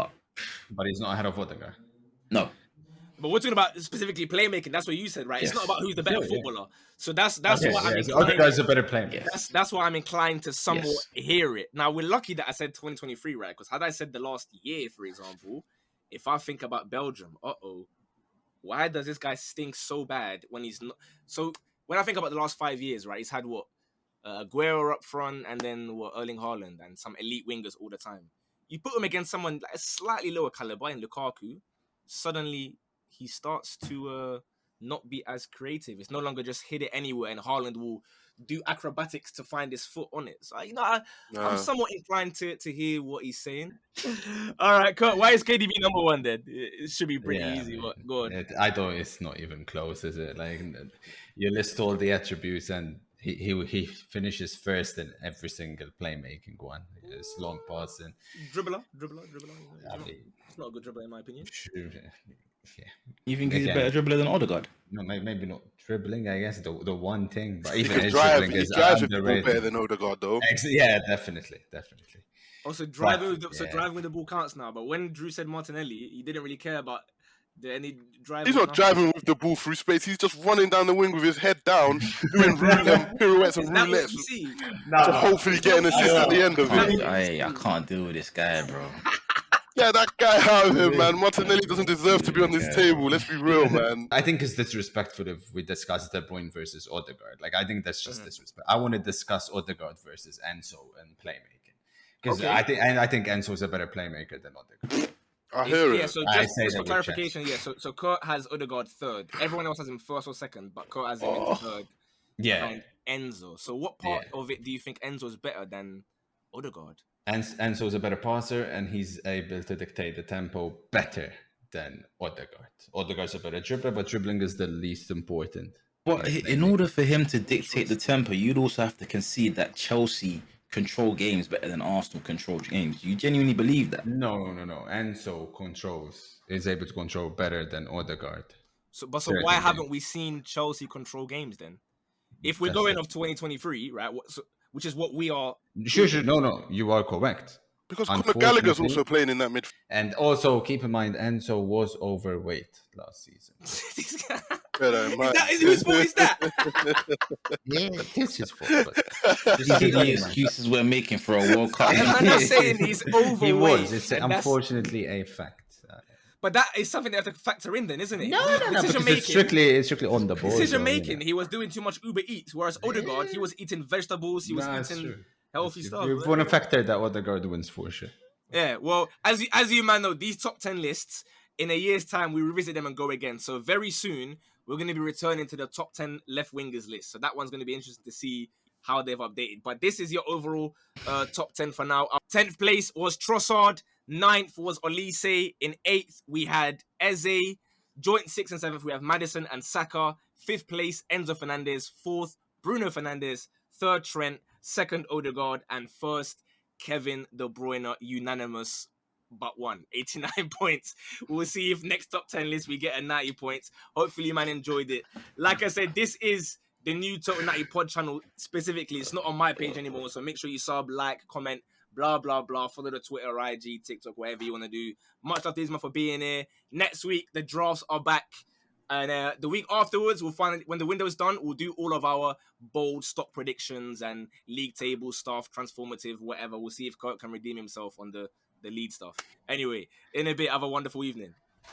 he's not ahead of Ødegaard. No. But we're talking about specifically playmaking. That's what you said, right? Yes. It's not about who's the better footballer. So that's why I'm inclined. Ødegaard's a better player. Yes. That's why I'm inclined to somewhat hear it. Now we're lucky that I said 2023, right? Because had I said the last year, for example, if I think about Belgium, why does this guy stink so bad when he's not? So when I think about the last 5 years, right, he's had what? Aguero up front, and then Erling Haaland and some elite wingers all the time. You put him against someone like a slightly lower caliber in Lukaku, suddenly he starts to not be as creative. It's no longer just hit it anywhere, and Haaland will do acrobatics to find his foot on it. So I'm somewhat inclined to hear what he's saying. All right, Kurt, why is KDB number 1 then? It should be pretty easy. Go on. I don't. It's not even close, is it? Like, you list all the attributes, and he finishes first in every single playmaking one. It's long passing, dribbler. It's not a good dribbler in my opinion. Yeah. You think he's a better dribbler than Ødegaard? No, maybe not dribbling. I guess the one thing, but even his dribbling is underrated. Better than Ødegaard, though. Yeah, definitely. Also, driving with the ball counts now. But when Drew said Martinelli, he didn't really care about any driving. He's not driving with the ball through space. He's just running down the wing with his head down, doing pirouettes and roulettes to hopefully get an assist at the end of it. I can't deal with this guy, bro. Yeah, that guy out of him, man. Martinelli doesn't deserve to be on this table. Let's be real, man. I think it's disrespectful if we discuss De Bruyne versus Ødegaard. Like, I think that's just disrespect. I want to discuss Ødegaard versus Enzo and playmaking, because I think Enzo's a better playmaker than Ødegaard. I hear it. Yeah, so just for clarification, so Kurt has Ødegaard 3rd. Everyone else has him 1st or 2nd, but Kurt has him in 3rd. Yeah. And Enzo. So what part of it do you think Enzo's better than Ødegaard? Enzo's a better passer, and he's able to dictate the tempo better than Ødegaard. Ødegaard's a better dribbler, but dribbling is the least important. But in order for him to dictate the tempo, you'd also have to concede that Chelsea control games better than Arsenal control games. You genuinely believe that? No. Enzo is able to control better than Ødegaard. So why haven't we seen Chelsea control games then? If we're going off 2023, right? Which is what we are. Sure. No, you are correct. Because Conor Gallagher's also playing in that midfield. And also keep in mind, Enzo was overweight last season. Whose fault is that? Yeah, it's his fault. These are the excuses we're making for a World Cup. I'm not saying he's overweight. He was. It's unfortunately a fact. But that is something they have to factor in then, isn't it? No. It's strictly on the board. Decision making. He was doing too much Uber Eats, whereas Ødegaard, he was eating vegetables, he was eating healthy stuff. You want to factor that Ødegaard wins for sure. Yeah, well, as you man know, these top 10 lists, in a year's time, we revisit them and go again. So very soon, we're going to be returning to the top 10 left wingers list. So that one's going to be interesting to see how they've updated. But this is your overall top 10 for now. Our 10th place was Trossard. 9th was Olise. In 8th, we had Eze. Joint 6th and 7th, we have Maddison and Saka. 5th place, Enzo Fernandez. 4th, Bruno Fernandes. 3rd, Trent. 2nd, Ødegaard. And 1st, Kevin De Bruyne, unanimous but one, 89 points. We'll see if next top 10 list we get a 90 points. Hopefully, man, enjoyed it. Like I said, this is the new Total 90 Pod channel specifically. It's not on my page anymore, so make sure you sub, like, comment, blah, blah, blah. Follow the Twitter, IG, TikTok, whatever you want to do. Much love to Isma for being here. Next week, the drafts are back. And the week afterwards, we'll find when the window's done, we'll do all of our bold stock predictions and league table stuff, transformative, whatever. We'll see if Kurt can redeem himself on the lead stuff. Anyway, in a bit, have a wonderful evening.